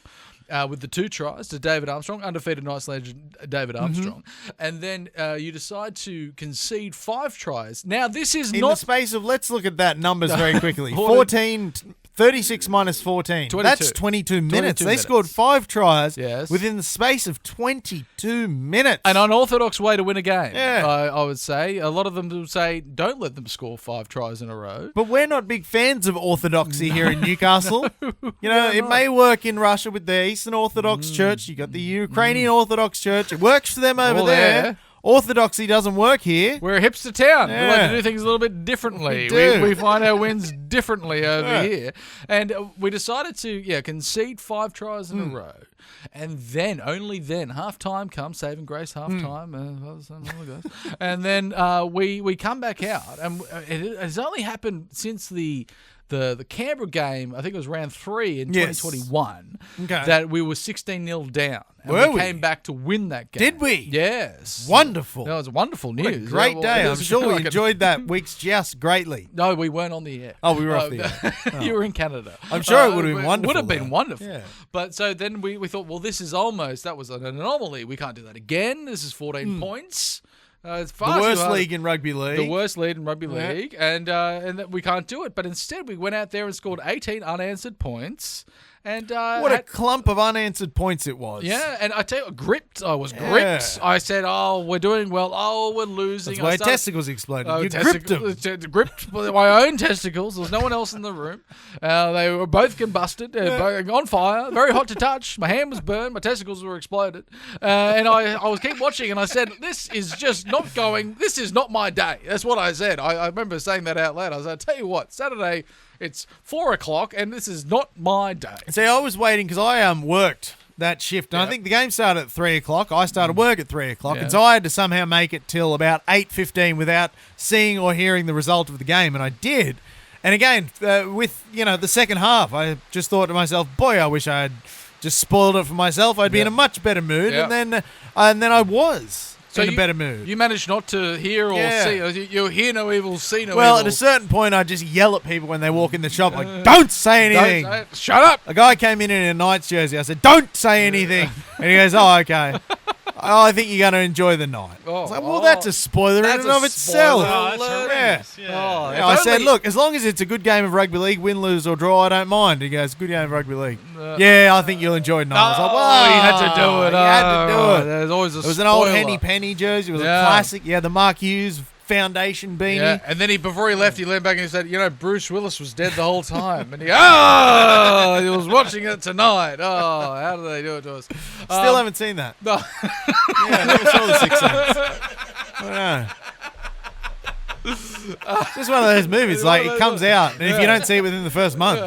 Speaker 4: With the 2 tries to David Armstrong, undefeated Knights legend David Armstrong. And then you decide to concede 5 tries. Now, this is
Speaker 5: In
Speaker 4: not...
Speaker 5: the space of, let's look at that numbers very quickly. 36 minus 14.
Speaker 4: 22.
Speaker 5: That's 22 minutes.
Speaker 4: 22
Speaker 5: They
Speaker 4: minutes.
Speaker 5: scored 5 tries
Speaker 4: Yes.
Speaker 5: within the space of 22 minutes.
Speaker 4: An unorthodox way to win a game,
Speaker 5: Yeah.
Speaker 4: I would say. A lot of them would say, don't let them score 5 tries in a row.
Speaker 5: But we're not big fans of orthodoxy here in Newcastle. It may work in Russia with the Eastern Orthodox Church. You got the Ukrainian Orthodox Church. It works for them over
Speaker 4: All
Speaker 5: there.
Speaker 4: there.
Speaker 5: Orthodoxy doesn't work here.
Speaker 4: We're a hipster town. We like
Speaker 5: Yeah.
Speaker 4: to do things a little bit differently.
Speaker 5: We do.
Speaker 4: We find our wins differently over here. And we decided to concede 5 tries in a row. And then, only then, half-time comes, saving grace, half-time. And then we come back out. And it has only happened since the Canberra game, I think it was round 3 in 2021, that we were 16-0 down. And
Speaker 5: Were
Speaker 4: we
Speaker 5: we?
Speaker 4: came back to win that game.
Speaker 5: Did we?
Speaker 4: Yes.
Speaker 5: Wonderful.
Speaker 4: That was wonderful news.
Speaker 5: What a great day. I'm sure we enjoyed that week's Joust greatly.
Speaker 4: No, we weren't on the air.
Speaker 5: Oh, we were off the air.
Speaker 4: You were in Canada.
Speaker 5: I'm sure it would have been wonderful.
Speaker 4: Would have been
Speaker 5: though.
Speaker 4: wonderful.
Speaker 5: Yeah.
Speaker 4: But so then we thought, well, this is that was an anomaly. We can't do that again. This is 14 points. It's
Speaker 5: The
Speaker 4: far too
Speaker 5: worst
Speaker 4: hard.
Speaker 5: league in rugby league.
Speaker 4: The worst lead in rugby league, and that we can't do it. But instead, we went out there and scored 18 unanswered points. And
Speaker 5: What a clump of unanswered points it was.
Speaker 4: yeah, and I tell you, gripped. I was gripped. I said, "Oh, we're doing well. Oh, we're losing."
Speaker 5: That's why testicles exploded. You gripped them.
Speaker 4: Gripped my own testicles. There was no one else in the room. They were both combusted, both on fire, very hot to touch. My hand was burned. My testicles were exploded. And I was keep watching, and I said, "This is just not going. This is not my day." That's what I said. I remember saying that out loud. I said, "I tell you what, Saturday." It's 4 o'clock, and this is not my day.
Speaker 5: See, I was waiting because I worked that shift. And I think the game started at 3 o'clock. I started work at 3 o'clock.
Speaker 4: Yeah.
Speaker 5: And so I had to somehow make it till about 8:15 without seeing or hearing the result of the game. And I did. And again, with, the second half, I just thought to myself, boy, I wish I had just spoiled it for myself. I'd be in a much better mood.
Speaker 4: Yeah.
Speaker 5: And then I was in a better mood.
Speaker 4: You managed not to hear or see. You hear no evil, see no
Speaker 5: Well,
Speaker 4: evil.
Speaker 5: at a certain point, I just yell at people when they walk in the shop, like, don't say anything.
Speaker 4: Don't say it. Shut up.
Speaker 5: A guy came in a Knights jersey. I said, don't say anything. And he goes, oh, okay. Oh, I think you're going to enjoy the night. I was like, well, that's a spoiler in
Speaker 4: That's
Speaker 5: and
Speaker 4: a
Speaker 5: of itself.
Speaker 4: spoiler.
Speaker 6: Oh, that's horrendous. Yeah.
Speaker 4: Oh,
Speaker 5: Yeah, I said, look, as long as it's a good game of rugby league, win, lose, or draw, I don't mind. He goes, good game of rugby league. Yeah, I think you'll enjoy tonight. I was like, well,
Speaker 4: he had to do it.
Speaker 5: He had to do it.
Speaker 4: There's always a
Speaker 5: It was an old
Speaker 4: spoiler.
Speaker 5: Henny Penny jersey. It was
Speaker 4: Yeah.
Speaker 5: a classic. Yeah, the Mark Hughes Foundation beanie.
Speaker 4: Yeah, and then before he left, he leaned back and he said, Bruce Willis was dead the whole time. And he was watching it tonight. Oh, how did they do it to us?
Speaker 5: Still haven't seen that.
Speaker 4: No.
Speaker 5: Yeah, never saw the Sixth Sense. I don't know. It's just one of those movies. Like, it comes out, and if you don't see it within the first month,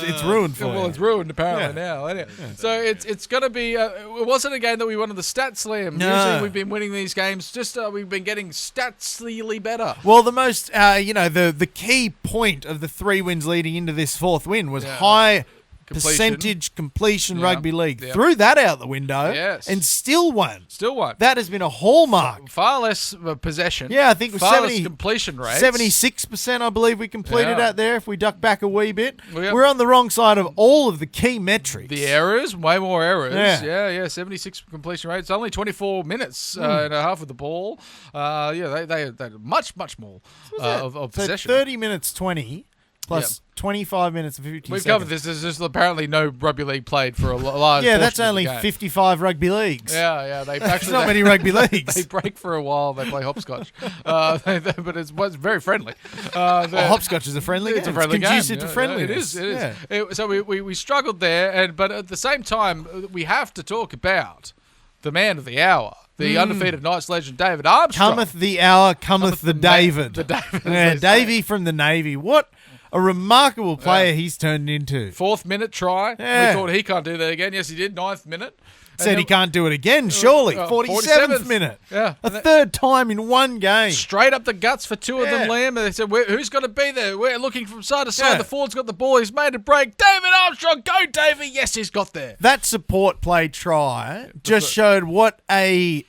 Speaker 5: it's ruined for you.
Speaker 4: Well, it's ruined apparently now. Anyway. So it's going to be. It wasn't a game that we won the Stat Slam.
Speaker 5: No.
Speaker 4: Usually we've been winning these games. Just we've been getting statsly better.
Speaker 5: Well, the most, the key point of the 3 wins leading into this 4th win was high percentage completion rugby league.
Speaker 4: Yeah.
Speaker 5: Threw that out the window
Speaker 4: Yes.
Speaker 5: and still won.
Speaker 4: Still won.
Speaker 5: That has been a hallmark.
Speaker 4: Far less possession.
Speaker 5: Yeah, I think it was
Speaker 4: far less completion rate.
Speaker 5: 76%, I believe we completed
Speaker 4: Yeah.
Speaker 5: out there if we duck back a wee bit.
Speaker 4: Yep.
Speaker 5: We're on the wrong side of all of the key metrics.
Speaker 4: The errors, way more errors.
Speaker 5: Yeah.
Speaker 4: Yeah, 76 completion rate. It's only 24 minutes and a half with the ball. They had much more of
Speaker 5: So
Speaker 4: possession.
Speaker 5: 30 minutes 20 plus 25 minutes and 50
Speaker 4: We've
Speaker 5: seconds.
Speaker 4: covered this. There's just apparently no rugby league played for a large
Speaker 5: Yeah,
Speaker 4: portion
Speaker 5: that's
Speaker 4: of the
Speaker 5: only
Speaker 4: game.
Speaker 5: 55 rugby leagues.
Speaker 4: Yeah. They
Speaker 5: There's
Speaker 4: actually
Speaker 5: not many rugby leagues.
Speaker 4: They break for a while. They play hopscotch, but it's very friendly.
Speaker 5: Hopscotch is a friendly game.
Speaker 4: It's a friendly game.
Speaker 5: conducive to
Speaker 4: Yeah,
Speaker 5: friendliness.
Speaker 4: It is.
Speaker 5: Yeah.
Speaker 4: So we struggled there, but at the same time, we have to talk about the man of the hour, the undefeated Knights legend, David Armstrong.
Speaker 5: Cometh the hour, cometh the David.
Speaker 4: The David.
Speaker 5: Yeah, Davey from the Navy. What a remarkable player he's turned into.
Speaker 4: 4th minute try.
Speaker 5: Yeah.
Speaker 4: We thought he can't do that again. Yes, he did. 9th minute. And
Speaker 5: Said
Speaker 4: then
Speaker 5: he can't do it again, surely. 47th minute.
Speaker 4: Yeah.
Speaker 5: A third time in one game.
Speaker 4: Straight up the guts for 2 of them,
Speaker 5: Yeah.
Speaker 4: Liam. And they said, "Who's got to be there? We're looking from side to side.
Speaker 5: Yeah.
Speaker 4: The forward's got the ball. He's made a break. David Armstrong, go, Davey. Yes, he's got there.
Speaker 5: That support play try just showed what a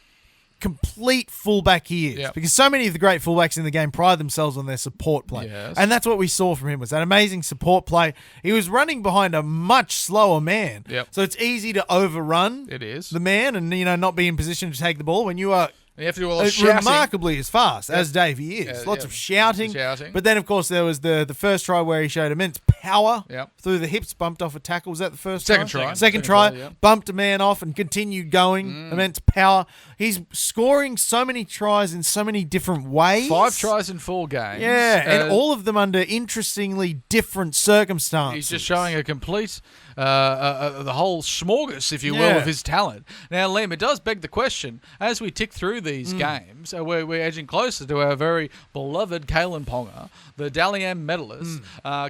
Speaker 5: complete fullback he is.
Speaker 4: Yep.
Speaker 5: Because so many of the great fullbacks in the game pride themselves on their support play.
Speaker 4: Yes.
Speaker 5: And that's what we saw from him, was that amazing support play. He was running behind a much slower man.
Speaker 4: Yep.
Speaker 5: So it's easy to overrun
Speaker 4: It is.
Speaker 5: the man and not be in position to take the ball when you are
Speaker 4: You have to do a lot of shouting.
Speaker 5: remarkably as fast as Davey is.
Speaker 4: Yeah,
Speaker 5: Lots
Speaker 4: yeah.
Speaker 5: of shouting.
Speaker 4: Shouting.
Speaker 5: But then, of course, there was the first try where he showed immense power
Speaker 4: Yep.
Speaker 5: through the hips, bumped off a tackle. Was that the first
Speaker 4: Second
Speaker 5: try?
Speaker 4: try.
Speaker 5: Second try,
Speaker 4: yeah.
Speaker 5: bumped a man off and continued going. Immense power. He's scoring so many tries in so many different ways.
Speaker 4: 5 tries in 4 games.
Speaker 5: Yeah, and
Speaker 4: Uh,
Speaker 5: all of them under interestingly different circumstances.
Speaker 4: He's just showing a complete the whole smorgasbord, if you will, of his talent. Now, Liam, it does beg the question, as we tick through these games, we're edging closer to our very beloved Kalen Ponga, the Dally M medalist,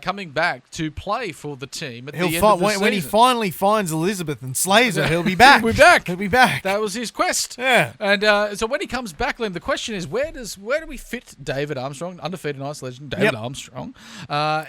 Speaker 4: coming back to play for the team at the end of the season.
Speaker 5: When he finally finds Elizabeth and slays her, he'll be back. He'll be back.
Speaker 4: That was his quest.
Speaker 5: Yeah.
Speaker 4: And so when he comes back, Liam, the question is, where do we fit David Armstrong, undefeated Knights legend David Armstrong,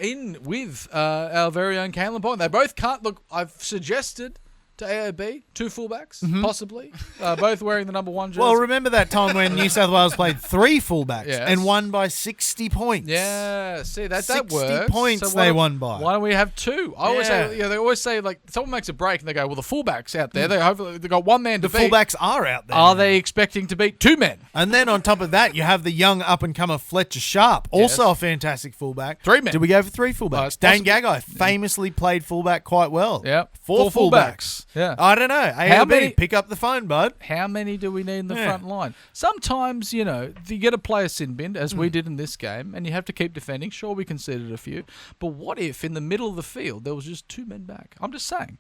Speaker 4: in with our very own Kalen Ponga? They both can't look. I've suggested to AOB 2 fullbacks, possibly, both wearing the number 1 jersey.
Speaker 5: Well, remember that time when New South Wales played 3 fullbacks and won by 60 points?
Speaker 4: Yeah, see, that
Speaker 5: 60
Speaker 4: works.
Speaker 5: points they won by.
Speaker 4: Why don't we have 2? I always say, they always say, like, someone makes a break and they go, well, the fullbacks out there, they've got 1 man to beat.
Speaker 5: The fullbacks are out there.
Speaker 4: Are they expecting to beat 2 men?
Speaker 5: And then on top of that, you have the young up-and-comer Fletcher Sharp, also a fantastic fullback.
Speaker 4: 3 men.
Speaker 5: Did we go for 3 fullbacks? Dane Gagai famously played fullback quite well.
Speaker 4: Yeah.
Speaker 5: 4 fullbacks.
Speaker 4: Yeah.
Speaker 5: I don't know. AOB, pick up the phone, bud.
Speaker 4: How many do we need in the front line? Sometimes, you get a player sin binned, as we did in this game, and you have to keep defending. Sure, we conceded a few. But what if in the middle of the field there was just 2 men back? I'm just saying.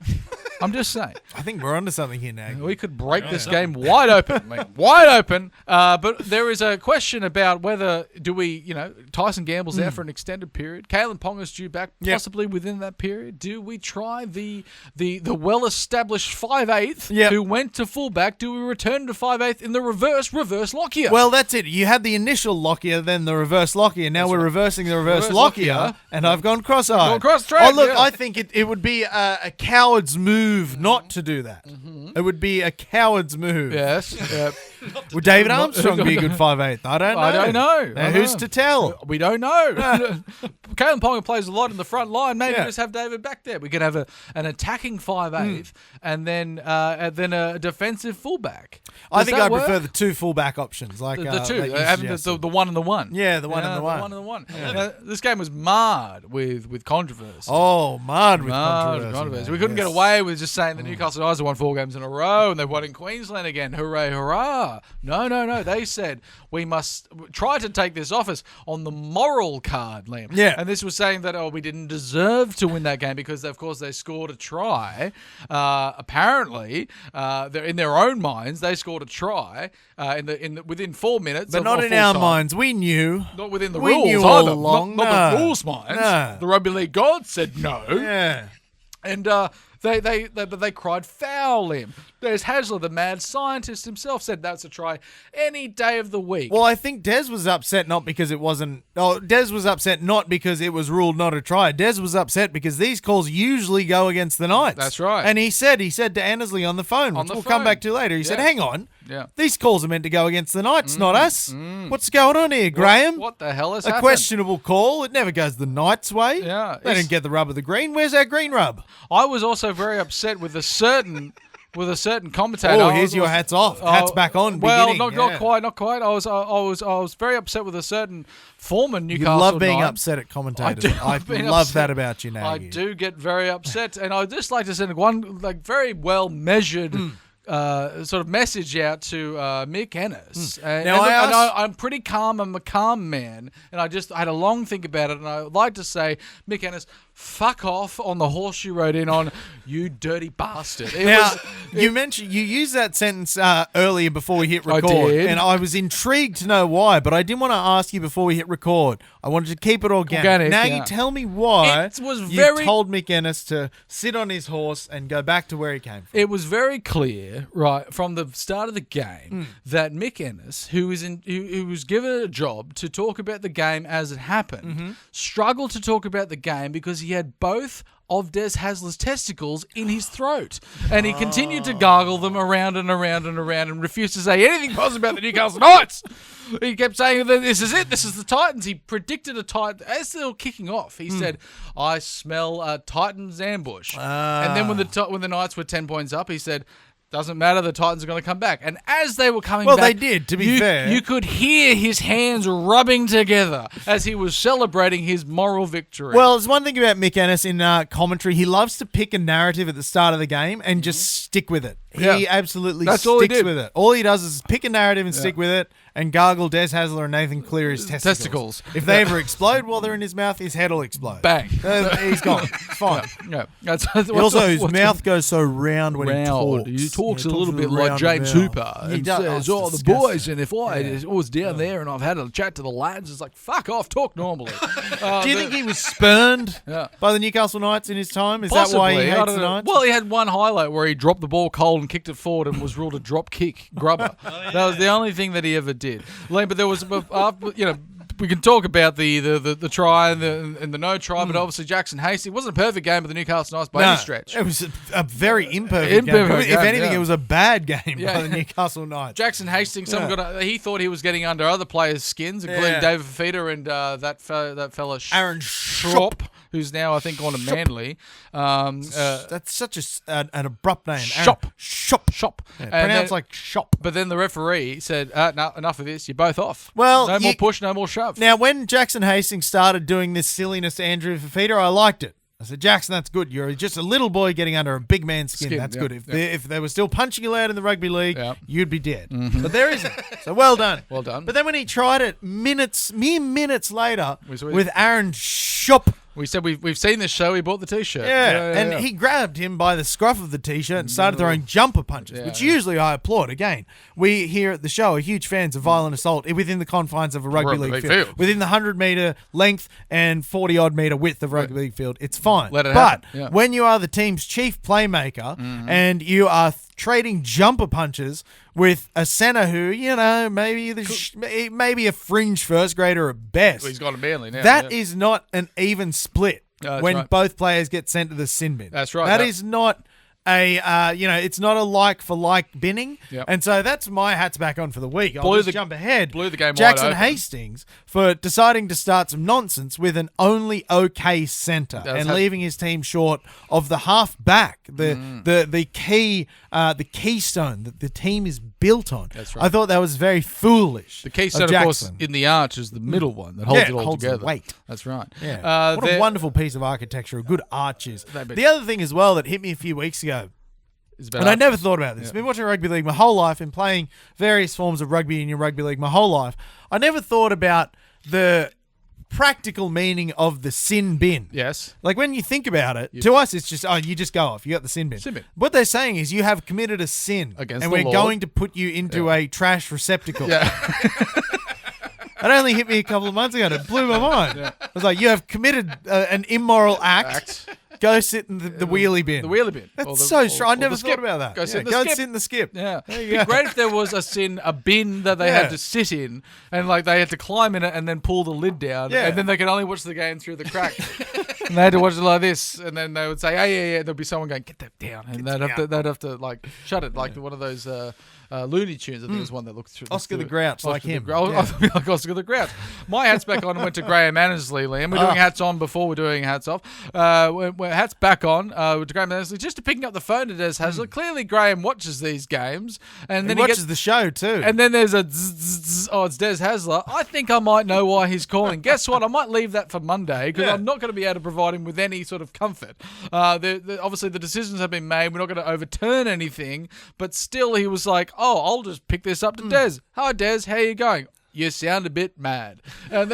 Speaker 5: I think we're onto something here, Naggy.
Speaker 4: We could break this game wide open, mate. Wide open. But there is a question about whether Tyson Gamble's there for an extended period. Kalen Ponga's due back possibly within that period. Do we try the well-established 5'8" who went to fullback? Do we return to 5'8" in the reverse Lockyer?
Speaker 5: Well, that's it. You had the initial Lockyer, then the reverse Lockyer. Now we're reversing the reverse Lockyer, and I've gone cross-eyed.
Speaker 4: Gone cross-track,
Speaker 5: Oh, look, I think it would be a coward's move not to do that. It would be a coward's move.
Speaker 4: Yes.
Speaker 5: Would David Armstrong be a good 5'8"? I don't know. Now, who's to tell?
Speaker 4: We don't know. Kalen Ponga plays a lot in the front line. Maybe just have David back there. We could have an attacking 5'8" and then a defensive fullback.
Speaker 5: I think I prefer the 2 fullback options, like
Speaker 4: the 2, having the 1 and the 1.
Speaker 5: Yeah, the 1 and the 1.
Speaker 4: The 1 and the 1. Yeah. This game was marred with controversy.
Speaker 5: Oh, marred with controversy.
Speaker 4: We couldn't get away with just saying the Newcastle Knights have won 4 games in a row and they've won in Queensland again. Hooray, hurrah. No. They said we must try to take this office on the moral card, Liam.
Speaker 5: Yeah.
Speaker 4: And this was saying that, we didn't deserve to win that game because, of course, they scored a try. Apparently, in their own minds, they scored a try within 4 minutes.
Speaker 5: But not in our minds. We knew.
Speaker 4: Not within the
Speaker 5: we
Speaker 4: rules
Speaker 5: knew all
Speaker 4: either.
Speaker 5: along.
Speaker 4: Not the rules' minds.
Speaker 5: No.
Speaker 4: The rugby league gods said no.
Speaker 5: Yeah.
Speaker 4: And they cried foul, Liam. There's Hasler, the mad scientist himself, said that's a try any day of the week.
Speaker 5: Well, I think Des was upset not because it wasn't... Oh, Des was upset not because it was ruled not a try. Des was upset because these calls usually go against the Knights.
Speaker 4: That's right.
Speaker 5: And he said to Annesley on the phone, which we'll come back to later, he said, hang on, these calls are meant to go against the Knights, not us. What's going on here, Graham?
Speaker 4: What the hell has
Speaker 5: happened? A questionable call. It never goes the Knights' way.
Speaker 4: Yeah.
Speaker 5: They didn't get the rub of the green. Where's our green rub?
Speaker 4: I was also very upset with a certain commentator.
Speaker 5: Oh, here's your hats off. Hats back on.
Speaker 4: Well, not quite. I was very upset with a certain former Newcastle.
Speaker 5: You love being
Speaker 4: Knight.
Speaker 5: upset at commentators. I love that about you, Naggy.
Speaker 4: I do get very upset, and I'd just like to send one very well measured. Sort of message out to Mick Ennis. I'm pretty calm. I'm a calm man, and I had a long think about it, and I'd like to say, Mick Ennis, fuck off on the horse you rode in on, you dirty bastard.
Speaker 5: You used that sentence earlier before we hit record,
Speaker 4: I did.
Speaker 5: and I was intrigued to know why, but I didn't want to ask you before we hit record. I wanted to keep it organic. Naggy, tell me why you told Mick Ennis to sit on his horse and go back to where he came from.
Speaker 4: It was very clear, right, from the start of the game that Mick Ennis, who was given a job to talk about the game as it happened, struggled to talk about the game because he had both of Des Hasler's testicles in his throat. And he continued to gargle them around and around and around and refused to say anything positive about the Newcastle Knights. He kept saying that this is it, this is the Titans. He predicted a Titan. As they were kicking off, he said, I smell a Titans ambush. And then when the Knights were 10 points up, he said, doesn't matter, the Titans are going to come back. And as they were coming back...
Speaker 5: Well, they did, to be fair.
Speaker 4: You could hear his hands rubbing together as he was celebrating his moral victory.
Speaker 5: Well, there's one thing about Mick Ennis in commentary. He loves to pick a narrative at the start of the game and just stick with it. He absolutely
Speaker 4: That's all he
Speaker 5: sticks
Speaker 4: did.
Speaker 5: with it. All he does is pick a narrative and stick with it and gargle Des Hasler and Nathan Cleary's testicles. If they ever explode while they're in his mouth, his head will explode.
Speaker 4: Bang.
Speaker 5: He's gone. It's fine.
Speaker 4: Yeah.
Speaker 5: His mouth goes so round when he talks.
Speaker 4: He talks a
Speaker 5: Yeah,
Speaker 4: little bit
Speaker 5: with a
Speaker 4: like
Speaker 5: round
Speaker 4: James
Speaker 5: mouth.
Speaker 4: Hooper.
Speaker 5: He
Speaker 4: And
Speaker 5: does.
Speaker 4: says,
Speaker 5: Oh,
Speaker 4: the
Speaker 5: it's
Speaker 4: boys,
Speaker 5: disgusting.
Speaker 4: and if I was down there and I've had a chat to the lads, it's like, fuck off, talk normally.
Speaker 5: Do you think he was spurned
Speaker 4: Yeah.
Speaker 5: by the Newcastle Knights in his time? Is
Speaker 4: Possibly.
Speaker 5: that why he
Speaker 4: I
Speaker 5: hates
Speaker 4: don't
Speaker 5: the
Speaker 4: know.
Speaker 5: Knights?
Speaker 4: Well, he had one highlight where he dropped the ball cold and kicked it forward and was ruled a drop kick grubber. That was the only thing that he ever did. Liam, but there was, we can talk about the try and the no try, but obviously Jackson Hastings, it wasn't a perfect game of the Newcastle Knights by any stretch.
Speaker 5: It was a very imperfect game.
Speaker 4: Imperfect
Speaker 5: If
Speaker 4: game,
Speaker 5: anything,
Speaker 4: yeah.
Speaker 5: it was a bad game
Speaker 4: Yeah.
Speaker 5: by the Newcastle Knights.
Speaker 4: Jackson Hastings, he thought he was getting under other players' skins, including
Speaker 5: Yeah.
Speaker 4: David Fafita and that fella
Speaker 5: Aaron
Speaker 4: Schropp, who's now I think gone to Manly.
Speaker 5: That's such an abrupt name.
Speaker 4: Shop.
Speaker 5: Shop. Yeah,
Speaker 4: And
Speaker 5: pronounced
Speaker 4: then-
Speaker 5: like shop.
Speaker 4: But then the referee said, no, enough of this. You're both off.
Speaker 5: Well,
Speaker 4: no more push, no more shove.
Speaker 5: Now, when Jackson Hastings started doing this silliness to Andrew Fafita, I liked it. I said, Jackson, that's good. You're just a little boy getting under a big man's skin. That's
Speaker 4: yeah,
Speaker 5: good. If they were still punching you out in the rugby league,
Speaker 4: Yeah.
Speaker 5: you'd be dead. But there isn't. So well done.
Speaker 4: Well done.
Speaker 5: But then when he tried it mere minutes later
Speaker 4: We-
Speaker 5: with Aaron Shop,
Speaker 4: We said we've seen this show. We bought the T-shirt.
Speaker 5: and he grabbed him by the scruff of the T-shirt and started throwing jumper punches, which usually I applaud. Again, we here at the show are huge fans of violent assault within the confines of a rugby league field. Within the 100-metre length and 40-odd metre width of rugby league field, it's fine.
Speaker 4: Let it
Speaker 5: but
Speaker 4: happen. Yeah.
Speaker 5: when you are the team's chief playmaker and you are trading jumper punches with a centre who, maybe a fringe first grader at best,
Speaker 4: He's got a Manly now.
Speaker 5: that is not an even split
Speaker 4: No, that's
Speaker 5: when
Speaker 4: right.
Speaker 5: both players get sent to the sin bin.
Speaker 4: That's right.
Speaker 5: That is not it's not a like for like binning.
Speaker 4: Yep.
Speaker 5: And so that's my hats back on for the week. I'll
Speaker 4: Blew
Speaker 5: just
Speaker 4: the-
Speaker 5: jump ahead.
Speaker 4: blew the game wide
Speaker 5: Jackson
Speaker 4: open.
Speaker 5: Hastings for deciding to start some nonsense with an only okay centre and leaving his team short of the half back, the keystone that the team is built on.
Speaker 4: That's right.
Speaker 5: I thought that was very foolish.
Speaker 4: The keystone,
Speaker 5: of
Speaker 4: of course,
Speaker 5: Jackson.
Speaker 4: in the arch is the middle one that holds
Speaker 5: Yeah,
Speaker 4: it all
Speaker 5: holds the
Speaker 4: together.
Speaker 5: weight.
Speaker 4: That's right.
Speaker 5: Yeah. What a wonderful piece of architecture, a good arches. The other thing as well that hit me a few weeks ago, and I never thought about this. I've been watching rugby league my whole life and playing various forms of rugby in your rugby league my whole life. I never thought about the practical meaning of the sin bin.
Speaker 4: Yes.
Speaker 5: Like when you think about it, to us it's just, you just go off. You got the sin bin.
Speaker 4: Sin bin.
Speaker 5: What they're saying is you have committed a sin
Speaker 4: Against
Speaker 5: and
Speaker 4: the
Speaker 5: we're
Speaker 4: Lord.
Speaker 5: going to put you into a trash receptacle.
Speaker 4: Yeah.
Speaker 5: That only hit me a couple of months ago and it blew my mind. I was like, you have committed an immoral act. Go sit in the wheelie bin.
Speaker 4: The wheelie bin.
Speaker 5: That's so strong. I never
Speaker 4: the
Speaker 5: thought
Speaker 4: skip.
Speaker 5: about that.
Speaker 4: Go sit in the
Speaker 5: go
Speaker 4: skip.
Speaker 5: sit in the skip.
Speaker 4: Yeah.
Speaker 5: There you
Speaker 4: It'd
Speaker 5: go.
Speaker 4: be great if there was a bin that they had to sit in and like they had to climb in it and then pull the lid down
Speaker 5: Yeah.
Speaker 4: and then they could only watch the game through the crack. And they had to watch it like this and then they would say, "Hey, yeah." There'd be someone going, "Get that down." And they'd have to like shut it like one of those Looney Tunes. I think was one that looked through.
Speaker 5: Oscar the Grouch, like him.
Speaker 4: Like Oscar the Grouch. My hat's back on and went to Graham Annesley, Liam. We're doing hats on before we're doing hats off. We're hats back on to Graham Annesley. Just to picking up the phone to Des Hasler. Clearly, Graham watches these games. And then
Speaker 5: He
Speaker 4: he
Speaker 5: watches
Speaker 4: gets
Speaker 5: the show too.
Speaker 4: and then there's a zzz, zzz, zzz, it's Des Hasler. I think I might know why he's calling. Guess what? I might leave that for Monday because I'm not going to be able to provide him with any sort of comfort. Obviously, the decisions have been made. We're not going to overturn anything. But still, he was like, "Oh, I'll just pick this up to Des. Hi, Des. How you going? You sound a bit mad." And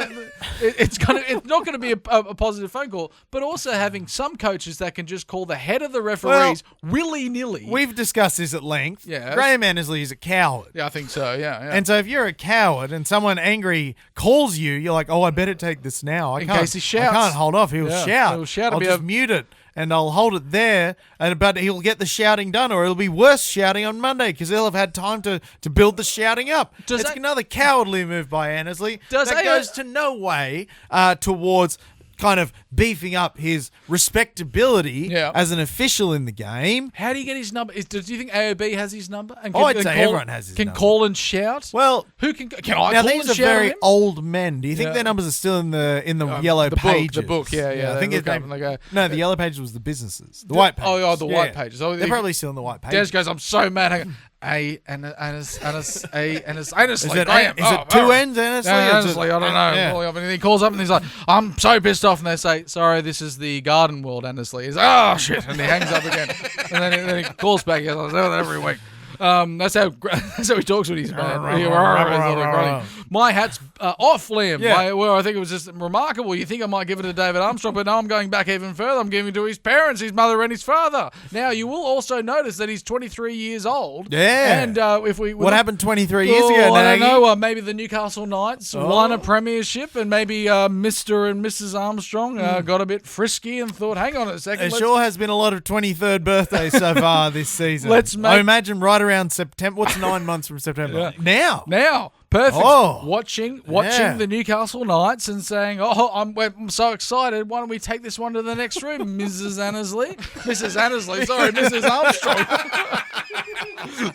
Speaker 4: it's not going to be a positive phone call, but also having some coaches that can just call the head of the referees willy-nilly.
Speaker 5: We've discussed this at length.
Speaker 4: Yes.
Speaker 5: Graham Annesley is a coward.
Speaker 4: Yeah, I think so. Yeah.
Speaker 5: And so if you're a coward and someone angry calls you, you're like, "Oh, I better take this now.
Speaker 4: In case he shouts.
Speaker 5: I can't hold off. He'll
Speaker 4: Yeah,
Speaker 5: shout.
Speaker 4: he'll shout.
Speaker 5: I'll just mute it and I'll hold it there. But he'll get the shouting done, or it'll be worse shouting on Monday because he'll have had time to build the shouting up."
Speaker 4: Does
Speaker 5: it's
Speaker 4: that-
Speaker 5: another cowardly move by Annesley.
Speaker 4: Does
Speaker 5: that
Speaker 4: A-
Speaker 5: goes to no way towards kind of beefing up his respectability as an official in the game.
Speaker 4: How do you get his number? Do you think AOB has his number? And
Speaker 5: I'd say everyone has his
Speaker 4: Can
Speaker 5: number.
Speaker 4: call and shout?
Speaker 5: Well,
Speaker 4: Who can I
Speaker 5: now
Speaker 4: call
Speaker 5: these
Speaker 4: and
Speaker 5: are
Speaker 4: shout
Speaker 5: very
Speaker 4: at him?
Speaker 5: old men. Do you think
Speaker 4: Yeah.
Speaker 5: their numbers are still in the yellow
Speaker 4: the
Speaker 5: pages?
Speaker 4: book, yeah.
Speaker 5: I
Speaker 4: They
Speaker 5: think
Speaker 4: look
Speaker 5: it's
Speaker 4: up and they go,
Speaker 5: no, the yellow pages was the businesses, the white pages.
Speaker 4: the white pages. Oh,
Speaker 5: They're probably still in the white pages.
Speaker 4: Des goes, "I'm so mad." I go, A and Annesley.
Speaker 5: Is it two ends, Annesley?
Speaker 4: Annesley, I don't know.
Speaker 5: Yeah.
Speaker 4: Calling up, and he calls up and he's like, I'm so pissed off. And they say, sorry, this is the garden world, Annesley. He's like, oh, shit. And he hangs up again. And then he calls back. He goes, I say that every week. That's how he talks when he's mad. My hat's off, Liam.
Speaker 5: Yeah.
Speaker 4: I think it was just remarkable. You think I might give it to David Armstrong, but no, I'm going back even further. I'm giving it to his parents, his mother and his father. Now, you will also notice that he's 23 years old.
Speaker 5: Yeah.
Speaker 4: And if we
Speaker 5: what happened 23 years ago,
Speaker 4: I don't
Speaker 5: Naggy?
Speaker 4: know. Maybe the Newcastle Knights won a premiership, and maybe Mr. and Mrs. Armstrong got a bit frisky and thought, hang on a second.
Speaker 5: There sure has been a lot of 23rd birthdays so far this season. I imagine right around September. What's 9 months from September?
Speaker 4: Yeah. Now. Perfect.
Speaker 5: Oh,
Speaker 4: watching the Newcastle Knights and saying, I'm so excited. Why don't we take this one to the next room, Mrs. Annesley? Mrs. Annesley, sorry, Mrs. Armstrong.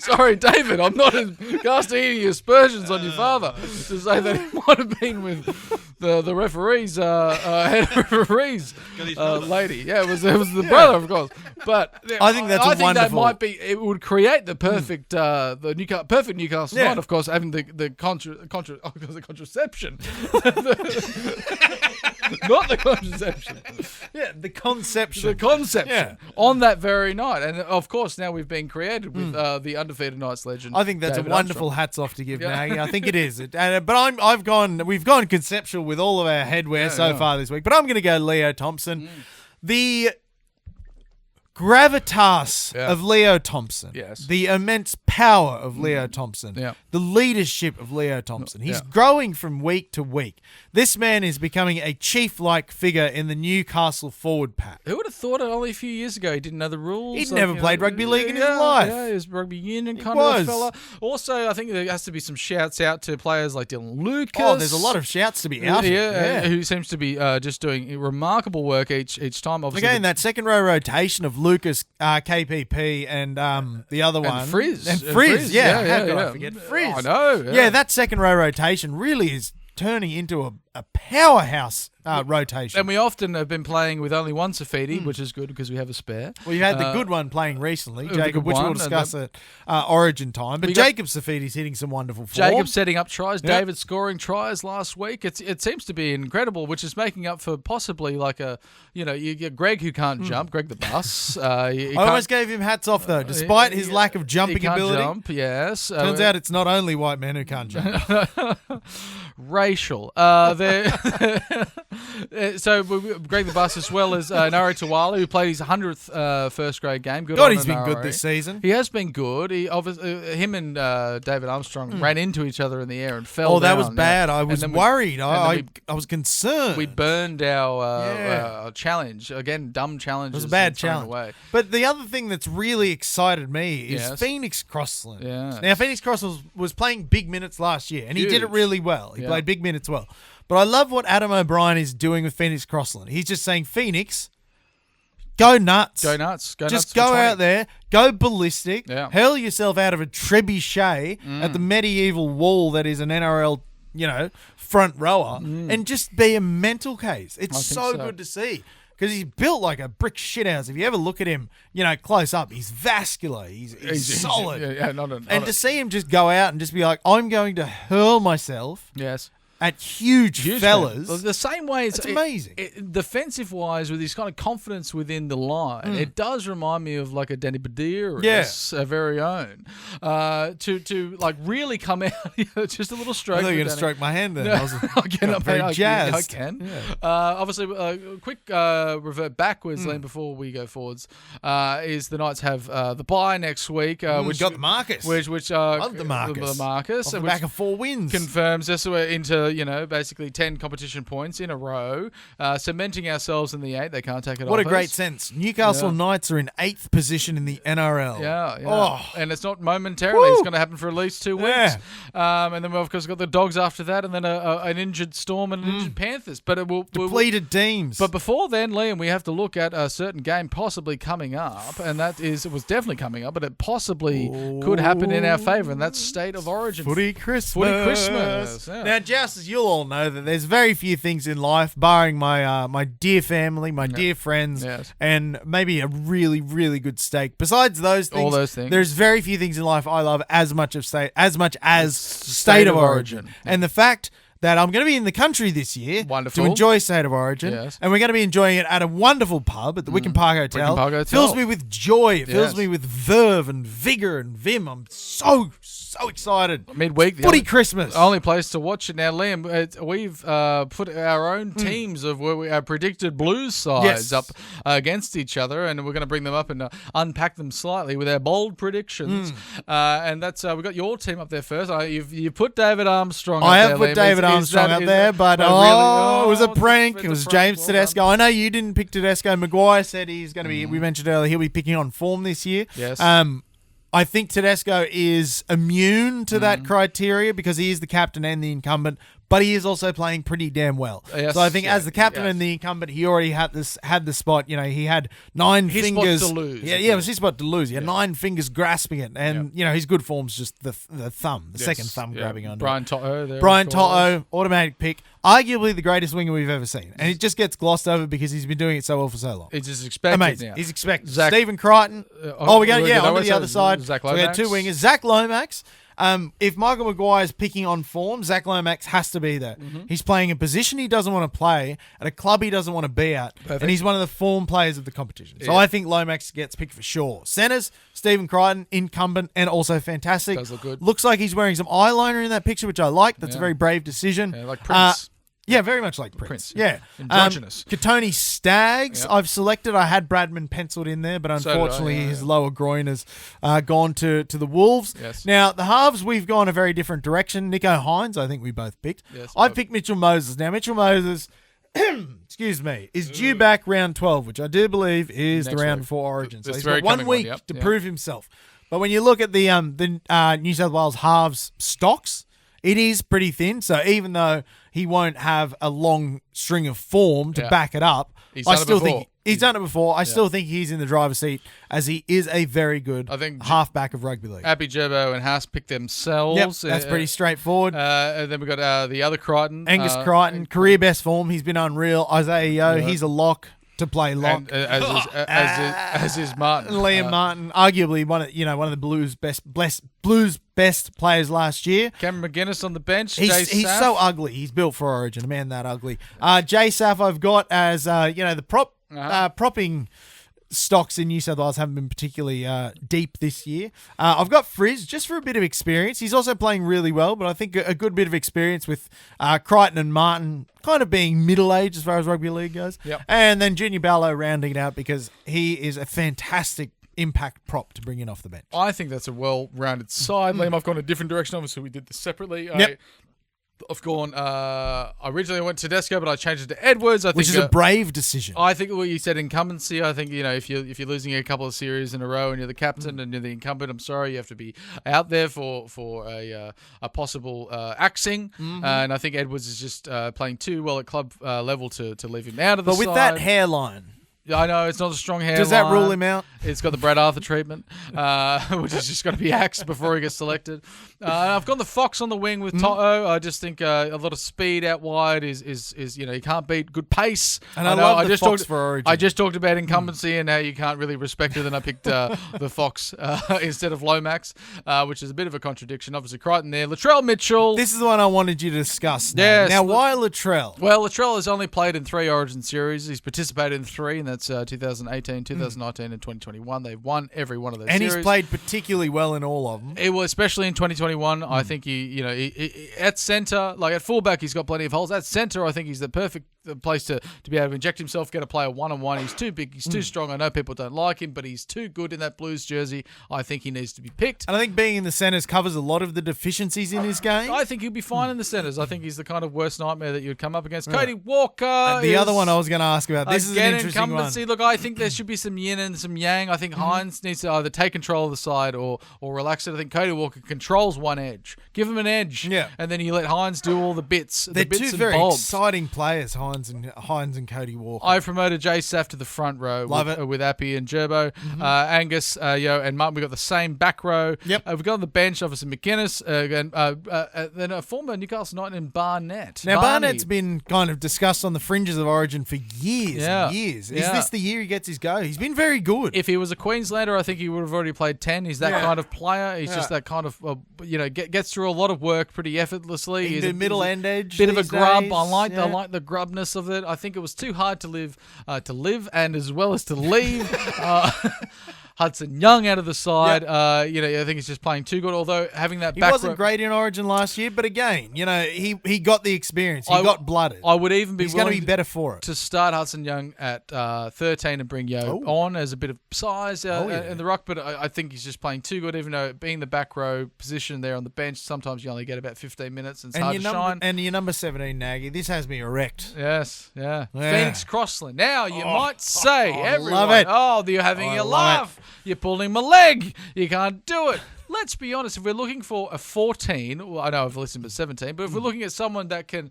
Speaker 4: Sorry, David, I'm not casting any aspersions on your father to say that he might have been with the referees, head referees lady. Yeah, it was the brother, of course. But
Speaker 5: I think that's
Speaker 4: wonderful. That might be. It would create the perfect, perfect Newcastle Knight, of course, having the contraception. Not the contraception.
Speaker 5: Yeah, the conception.
Speaker 4: The conception on that very night, and of course now we've been created with the undefeated Knights legend.
Speaker 5: I think that's
Speaker 4: David
Speaker 5: a wonderful
Speaker 4: Armstrong.
Speaker 5: hats off to give Naggy. I think it is. But we've gone conceptual with all of our headwear so far this week. But I'm going to go Leo Thompson. The gravitas of Leo Thompson, the immense power of Leo Thompson, the leadership of Leo Thompson. He's growing from week to week. This man is becoming a chief-like figure in the Newcastle forward pack.
Speaker 4: Who would have thought it only a few years ago? He didn't know the rules.
Speaker 5: He'd never played rugby league in his life.
Speaker 4: Yeah, he was rugby union kind of fella. Also, I think there has to be some shouts out to players like Dylan Lucas.
Speaker 5: Oh, there's a lot of shouts to be out.
Speaker 4: Who seems to be just doing remarkable work each time. Obviously,
Speaker 5: again, that second row rotation of Lucas, KPP, and the other one.
Speaker 4: Frizz.
Speaker 5: And Frizz, how could I forget Frizz?
Speaker 4: I know.
Speaker 5: Yeah, that second row rotation really is turning into a powerhouse rotation.
Speaker 4: And we often have been playing with only one Safidi, which is good because we have a spare.
Speaker 5: Well, you had the good one playing recently, Jacob, which we'll discuss at Origin time. But Jacob Safidi's hitting some wonderful form.
Speaker 4: Jacob setting up tries, David scoring tries last week. It seems to be incredible, which is making up for possibly like you get Greg who can't jump, Greg the bus. I
Speaker 5: almost gave him hats off though, despite his lack of jumping
Speaker 4: he can't
Speaker 5: ability.
Speaker 4: Jump, yes.
Speaker 5: Turns out it's not only white men who can't jump.
Speaker 4: Racial. So Greg the Bus, as well as Nari Tawala, who played his 100th first grade game. Good
Speaker 5: he's been good this season.
Speaker 4: He has been good. He obviously, him and David Armstrong ran into each other in the air and fell down.
Speaker 5: That was bad. I was worried. I was concerned.
Speaker 4: We burned our challenge. Again, dumb challenge.
Speaker 5: It was a bad challenge.
Speaker 4: Away.
Speaker 5: But the other thing that's really excited me is Phoenix Crossland.
Speaker 4: Yes.
Speaker 5: Now, Phoenix Crossland was playing big minutes last year, and he did it really well. He played big minutes well. But I love what Adam O'Brien is doing with Phoenix Crossland. He's just saying, Phoenix, go nuts.
Speaker 4: Go nuts.
Speaker 5: Just go out there, go ballistic, hurl yourself out of a trebuchet at the medieval wall that is an NRL, front rower, and just be a mental case. It's so good to see. Because he's built like a brick shithouse. If you ever look at him, close up, he's vascular. He's solid. And to see him just go out and just be like, I'm going to hurl myself.
Speaker 4: Yes.
Speaker 5: At huge fellas.
Speaker 4: Well, the same way it's
Speaker 5: amazing.
Speaker 4: Defensive wise, with his kind of confidence within the line, it does remind me of like a Danny Badira's very own. To like really come out, just a little stroke.
Speaker 5: I thought you were going to stroke my hand then.
Speaker 4: No,
Speaker 5: I was very jazzed.
Speaker 4: I can. Yeah. Obviously, quick revert backwards, Liam, before we go forwards, is the Knights have the bye next week.
Speaker 5: Which got the Marcus.
Speaker 4: Which
Speaker 5: love the Marcus.
Speaker 4: The Marcus.
Speaker 5: Off the back of 4 wins.
Speaker 4: Confirms us into basically 10 competition points in a row, cementing ourselves in the 8. They can't take it off.
Speaker 5: What a great sense. Newcastle Knights are in 8th position in the NRL.
Speaker 4: Yeah.
Speaker 5: Oh.
Speaker 4: And it's not momentarily. It's going to happen for at least 2 weeks. And then we've of course got the Dogs after that, and then an injured Storm and an injured Panthers. But it will
Speaker 5: depleted teams.
Speaker 4: But before then, Liam, we have to look at a certain game possibly coming up, and it was definitely coming up, but it possibly could happen in our favour, and that's State of Origin.
Speaker 5: Footy Christmas.
Speaker 4: Footy Christmas. Yeah.
Speaker 5: Now, Joust, as you'll all know, that there's very few things in life, barring my my dear family, my dear friends, and maybe a really, really good steak. Besides those things,
Speaker 4: all those things,
Speaker 5: there's very few things in life I love as much as State of Origin. And the fact that I'm going to be in the country this year to enjoy State of Origin, and we're going to be enjoying it at a wonderful pub at the Wicken Park Hotel. Fills me with joy. It fills me with verve and vigour and vim. I'm so excited.
Speaker 4: Midweek,
Speaker 5: footy Christmas.
Speaker 4: Only place to watch it now, Liam. We've put our own teams of where we our predicted Blues sides up against each other, and we're going to bring them up and unpack them slightly with our bold predictions. And that's we've got your team up there first. You put David Armstrong.
Speaker 5: I
Speaker 4: have
Speaker 5: have put David Armstrong up there, but it was a prank. It was James Tedesco. I know you didn't pick Tedesco. Maguire said he's going to be. We mentioned earlier he'll be picking on form this year.
Speaker 4: Yes.
Speaker 5: I think Tedesco is immune to that criteria because he is the captain and the incumbent, but he is also playing pretty damn well.
Speaker 4: Yes,
Speaker 5: so I think as the captain and the incumbent, he already had the spot. You know, he had his fingers
Speaker 4: spot to lose.
Speaker 5: Yeah, it was his spot to lose. He had 9 fingers grasping it, and you know his good form's just the thumb, the second thumb grabbing on.
Speaker 4: Brian Toto,
Speaker 5: automatic pick. Arguably the greatest winger we've ever seen. And it just gets glossed over because he's been doing it so well for so long.
Speaker 4: It's just expected
Speaker 5: Amazing.
Speaker 4: now.
Speaker 5: He's expected. Stephen Crichton. We got onto the other side.
Speaker 4: Zach
Speaker 5: So we had 2 wingers. Zach Lomax. If Michael Maguire's picking on form, Zach Lomax has to be there. He's playing a position he doesn't want to play at a club he doesn't want to be at.
Speaker 4: Perfect.
Speaker 5: And he's one of the form players of the competition. So I think Lomax gets picked for sure. Centers, Stephen Crichton, incumbent and also fantastic.
Speaker 4: Does look good.
Speaker 5: Looks like he's wearing some eyeliner in that picture, which I like. That's a very brave decision.
Speaker 4: Yeah, like Prince.
Speaker 5: Yeah, very much like Prince. Yeah.
Speaker 4: Androgynous.
Speaker 5: Katoni Staggs, I've selected. I had Bradman penciled in there, but unfortunately his lower groin has gone to the Wolves.
Speaker 4: Yes.
Speaker 5: Now, the halves, we've gone a very different direction. Nico Hines, I think we both picked.
Speaker 4: Yes,
Speaker 5: I picked Mitchell Moses. Now, Mitchell Moses, excuse me, is due back round 12, which I do believe is the round before Origin. So he's got 1 week to prove himself. But when you look at the New South Wales halves stocks, it is pretty thin. So even though he won't have a long string of form to back it up, I still think he's done it before. I still think he's in the driver's seat as he is a very good halfback of rugby league.
Speaker 4: Abby Gerbo and Haas picked themselves.
Speaker 5: Yep, that's pretty straightforward.
Speaker 4: And then we've got the other Crichton.
Speaker 5: Angus Crichton, career best form. He's been unreal. Isaiah Yeo, he's a lock to play lock.
Speaker 4: And, as is Martin.
Speaker 5: Liam Martin, arguably one of the Blues best players last year.
Speaker 4: Cameron McGuinness on the bench.
Speaker 5: He's so ugly. He's built for Origin. A man that ugly. Jay Saff I've got as the propping stocks in New South Wales haven't been particularly deep this year. I've got Frizz just for a bit of experience. He's also playing really well, but I think a good bit of experience with Crichton and Martin kind of being middle-aged as far as rugby league goes.
Speaker 4: Yep.
Speaker 5: And then Junior Barlow rounding it out because he is a fantastic impact prop to bring in off the bench.
Speaker 4: I think that's a well-rounded side. Liam, I've gone a different direction. Obviously, we did this separately. I've gone. I originally went Tedesco, but I changed it to Edwards. I think,
Speaker 5: which is a brave decision.
Speaker 4: I think what you said, incumbency. I think if you're losing a couple of series in a row and you're the captain and you're the incumbent, I'm sorry, you have to be out there for a possible axing. And I think Edwards is just playing too well at club level to leave him out of the side.
Speaker 5: But with that hairline.
Speaker 4: I know it's not a strong hairline.
Speaker 5: Does that rule him out?
Speaker 4: It's got the Brad Arthur treatment, which is just got to be axed before he gets selected. I've got the Fox on the wing with Toto. I just think a lot of speed out wide is you can't beat good pace.
Speaker 5: And I love the Fox for Origin.
Speaker 4: I just talked about incumbency and how you can't really respect it. And I picked the Fox instead of Lomax, which is a bit of a contradiction. Obviously, Crichton there. Latrell Mitchell.
Speaker 5: This is the one I wanted you to discuss.
Speaker 4: Yes.
Speaker 5: Now, why Latrell?
Speaker 4: Well, Latrell has only played in 3 Origin series. He's participated in 3, and that's 2018, 2019, and 2021. They've won every one of those series.
Speaker 5: And he's played particularly well in all of them.
Speaker 4: Especially in 2021. I think he at centre, like at fullback, he's got plenty of holes. At centre, I think he's the perfect place to be able to inject himself, get a player one-on-one. He's too big. He's too strong. I know people don't like him, but he's too good in that Blues jersey. I think he needs to be picked.
Speaker 5: And I think being in the centres covers a lot of the deficiencies in his game.
Speaker 4: I think he'll be fine in the centres. I think he's the kind of worst nightmare that you'd come up against. Cody Walker.
Speaker 5: The other one I was going to ask about. This is an interesting
Speaker 4: incumbency.
Speaker 5: one.
Speaker 4: Look, I think there should be some yin and some yang. I think Hines needs to either take control of the side or relax it. I think Cody Walker controls one edge. Give him an edge.
Speaker 5: Yeah.
Speaker 4: And then you let Hines do all the bits.
Speaker 5: They're
Speaker 4: the bits
Speaker 5: two
Speaker 4: and
Speaker 5: very
Speaker 4: bobs.
Speaker 5: exciting players, Hines Hines and Cody Walker.
Speaker 4: I promoted Jay Saf to the front row.
Speaker 5: Love
Speaker 4: with,
Speaker 5: it.
Speaker 4: with Appy and Gerbo. Angus, and Martin, we got the same back row.
Speaker 5: Yep.
Speaker 4: We've got on the bench, obviously, McGuinness, then a former Newcastle Knight in Barnett.
Speaker 5: Now,
Speaker 4: Barney.
Speaker 5: Barnett's been kind of discussed on the fringes of Origin for years and years. Is this the year he gets his go? He's been very good.
Speaker 4: If he was a Queenslander, I think he would have already played 10. He's that kind of player. He's just that kind of, gets through a lot of work pretty effortlessly.
Speaker 5: He
Speaker 4: He's
Speaker 5: do
Speaker 4: a
Speaker 5: middle end edge.
Speaker 4: bit of a
Speaker 5: these
Speaker 4: grub.
Speaker 5: days.
Speaker 4: I like
Speaker 5: Yeah.
Speaker 4: the grubness of it. I think it was too hard to live and as well as to leave. Hudson Young out of the side. I think he's just playing too good. Although having that
Speaker 5: He
Speaker 4: back
Speaker 5: wasn't
Speaker 4: row,
Speaker 5: great in Origin last year, but again, he got the experience. He got blooded.
Speaker 4: I would even be
Speaker 5: He's going to
Speaker 4: willing
Speaker 5: be better for it.
Speaker 4: to start Hudson Young at 13 and bring Yo on as a bit of size in the ruck, but I think he's just playing too good, even though being the back row position there on the bench, sometimes you only get about 15 minutes and it's hard to shine.
Speaker 5: And your number 17, Nagy, this has me erect.
Speaker 4: Yes, yeah.
Speaker 5: Yeah.
Speaker 4: Phoenix Crossland. Now, you might say, everyone,
Speaker 5: love it.
Speaker 4: oh, you're having a laugh. You're pulling my leg. You can't do it. Let's be honest, if we're looking for a 14, well, I know I've listened to 17, but if we're looking at someone that can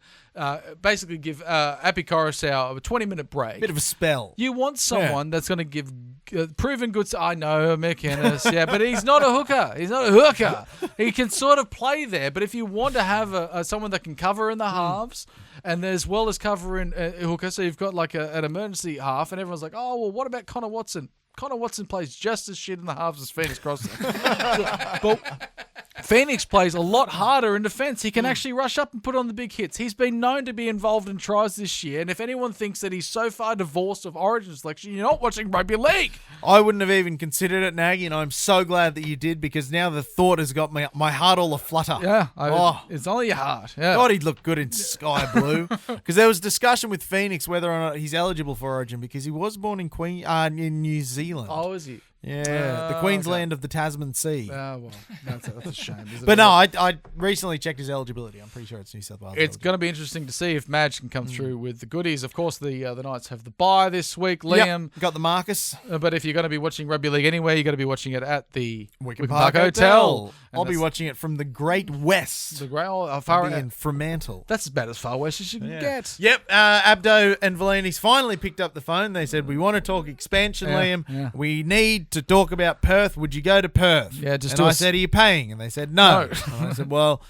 Speaker 4: basically give Appy Coruscant a 20-minute break.
Speaker 5: Bit of a spell.
Speaker 4: You want someone that's going to give proven good. I know McInnes, but he's not a hooker. He's not a hooker. He can sort of play there, but if you want to have someone that can cover in the halves, and as well as cover in hooker, so you've got like an emergency half, and everyone's like, oh well, what about Connor Watson? Connor Watson plays just as shit in the halves as Phoenix Crossland. But Phoenix plays a lot harder in defence. He can actually rush up and put on the big hits. He's been known to be involved in tries this year, and if anyone thinks that he's so far divorced of Origin selection, you're not watching rugby league.
Speaker 5: I wouldn't have even considered it, Nagy, and I'm so glad that you did, because now the thought has got my heart all aflutter.
Speaker 4: Yeah, it's only your heart. Yeah.
Speaker 5: God, he'd look good in sky blue. Because there was discussion with Phoenix whether or not he's eligible for Origin, because he was born in New Zealand.
Speaker 4: Oh, is he?
Speaker 5: Yeah, the Queensland of the Tasman Sea.
Speaker 4: Well, that's a shame.
Speaker 5: But no, I recently checked his eligibility. I'm pretty sure it's New South Wales.
Speaker 4: It's going to be interesting to see if Madge can come through with the goodies. Of course, the Knights have the bye this week. Liam.
Speaker 5: Got the Marcus.
Speaker 4: But if you're going to be watching rugby league anywhere, you've got to be watching it at the
Speaker 5: Wicken
Speaker 4: Park
Speaker 5: Park
Speaker 4: Hotel.
Speaker 5: I'll be watching it from the Great West.
Speaker 4: The Great
Speaker 5: I'll be in Fremantle.
Speaker 4: That's about as far west as you can get.
Speaker 5: Yep, Abdo and Valini's finally picked up the phone. They said, we want to talk expansion, Liam.
Speaker 4: Yeah.
Speaker 5: We need to talk about Perth. Would you go to Perth?
Speaker 4: Yeah, just
Speaker 5: and
Speaker 4: do
Speaker 5: I
Speaker 4: a
Speaker 5: said, are you paying? And they said, no. And I said, well,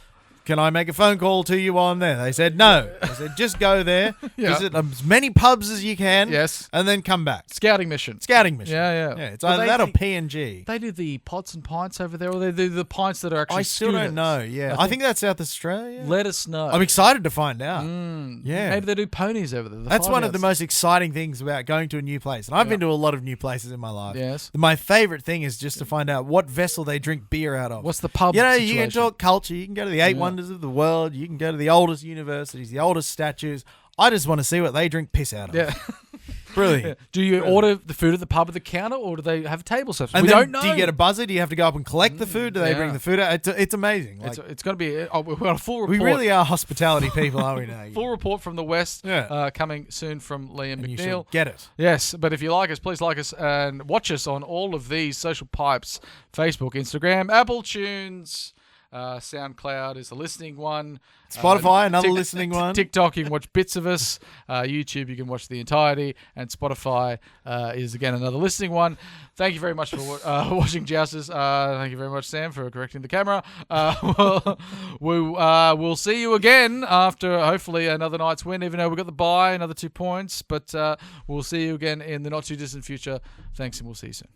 Speaker 5: can I make a phone call to you on there? They said, no. I said, just go there, visit as many pubs as you can, and then come back.
Speaker 4: Scouting mission.
Speaker 5: Yeah, it's either that or PNG.
Speaker 4: They do the pots and pints over there, or they do the pints that are actually
Speaker 5: I still don't know, I think that's South Australia.
Speaker 4: Let us know.
Speaker 5: I'm excited to find out. Yeah.
Speaker 4: Maybe they do ponies over there.
Speaker 5: That's one of the most exciting things about going to a new place. And I've been to a lot of new places in my life.
Speaker 4: Yes.
Speaker 5: My favourite thing is just to find out what vessel they drink beer out of.
Speaker 4: What's the pub
Speaker 5: You
Speaker 4: situation?
Speaker 5: can talk culture. You can go to the 8 wonders of the world. You can go to the oldest universities, the oldest statues. I just want to see what they drink piss out of.
Speaker 4: Yeah.
Speaker 5: Brilliant.
Speaker 4: Do you order the food at the pub at the counter, or do they have table service?
Speaker 5: And
Speaker 4: we
Speaker 5: then
Speaker 4: don't know.
Speaker 5: Do you get a buzzer? Do you have to go up and collect the food? Do they bring the food out? It's amazing. Like,
Speaker 4: it's going to be we've got a full report.
Speaker 5: we really are hospitality people, aren't we, now?
Speaker 4: Full report from the West coming soon from Liam
Speaker 5: And
Speaker 4: McNeil.
Speaker 5: you should get it.
Speaker 4: Yes, but if you like us, please like us and watch us on all of these social pipes: Facebook, Instagram, Apple Tunes. SoundCloud is a listening one.
Speaker 5: Spotify, another listening one.
Speaker 4: TikTok, you can watch bits of us. YouTube, you can watch the entirety. And Spotify is, again, another listening one. Thank you very much for watching Jousters. Thank you very much, Sam, for correcting the camera. We'll see you again after, hopefully, another night's win, even though we've got the bye, another 2 points. But we'll see you again in the not-too-distant future. Thanks, and we'll see you soon.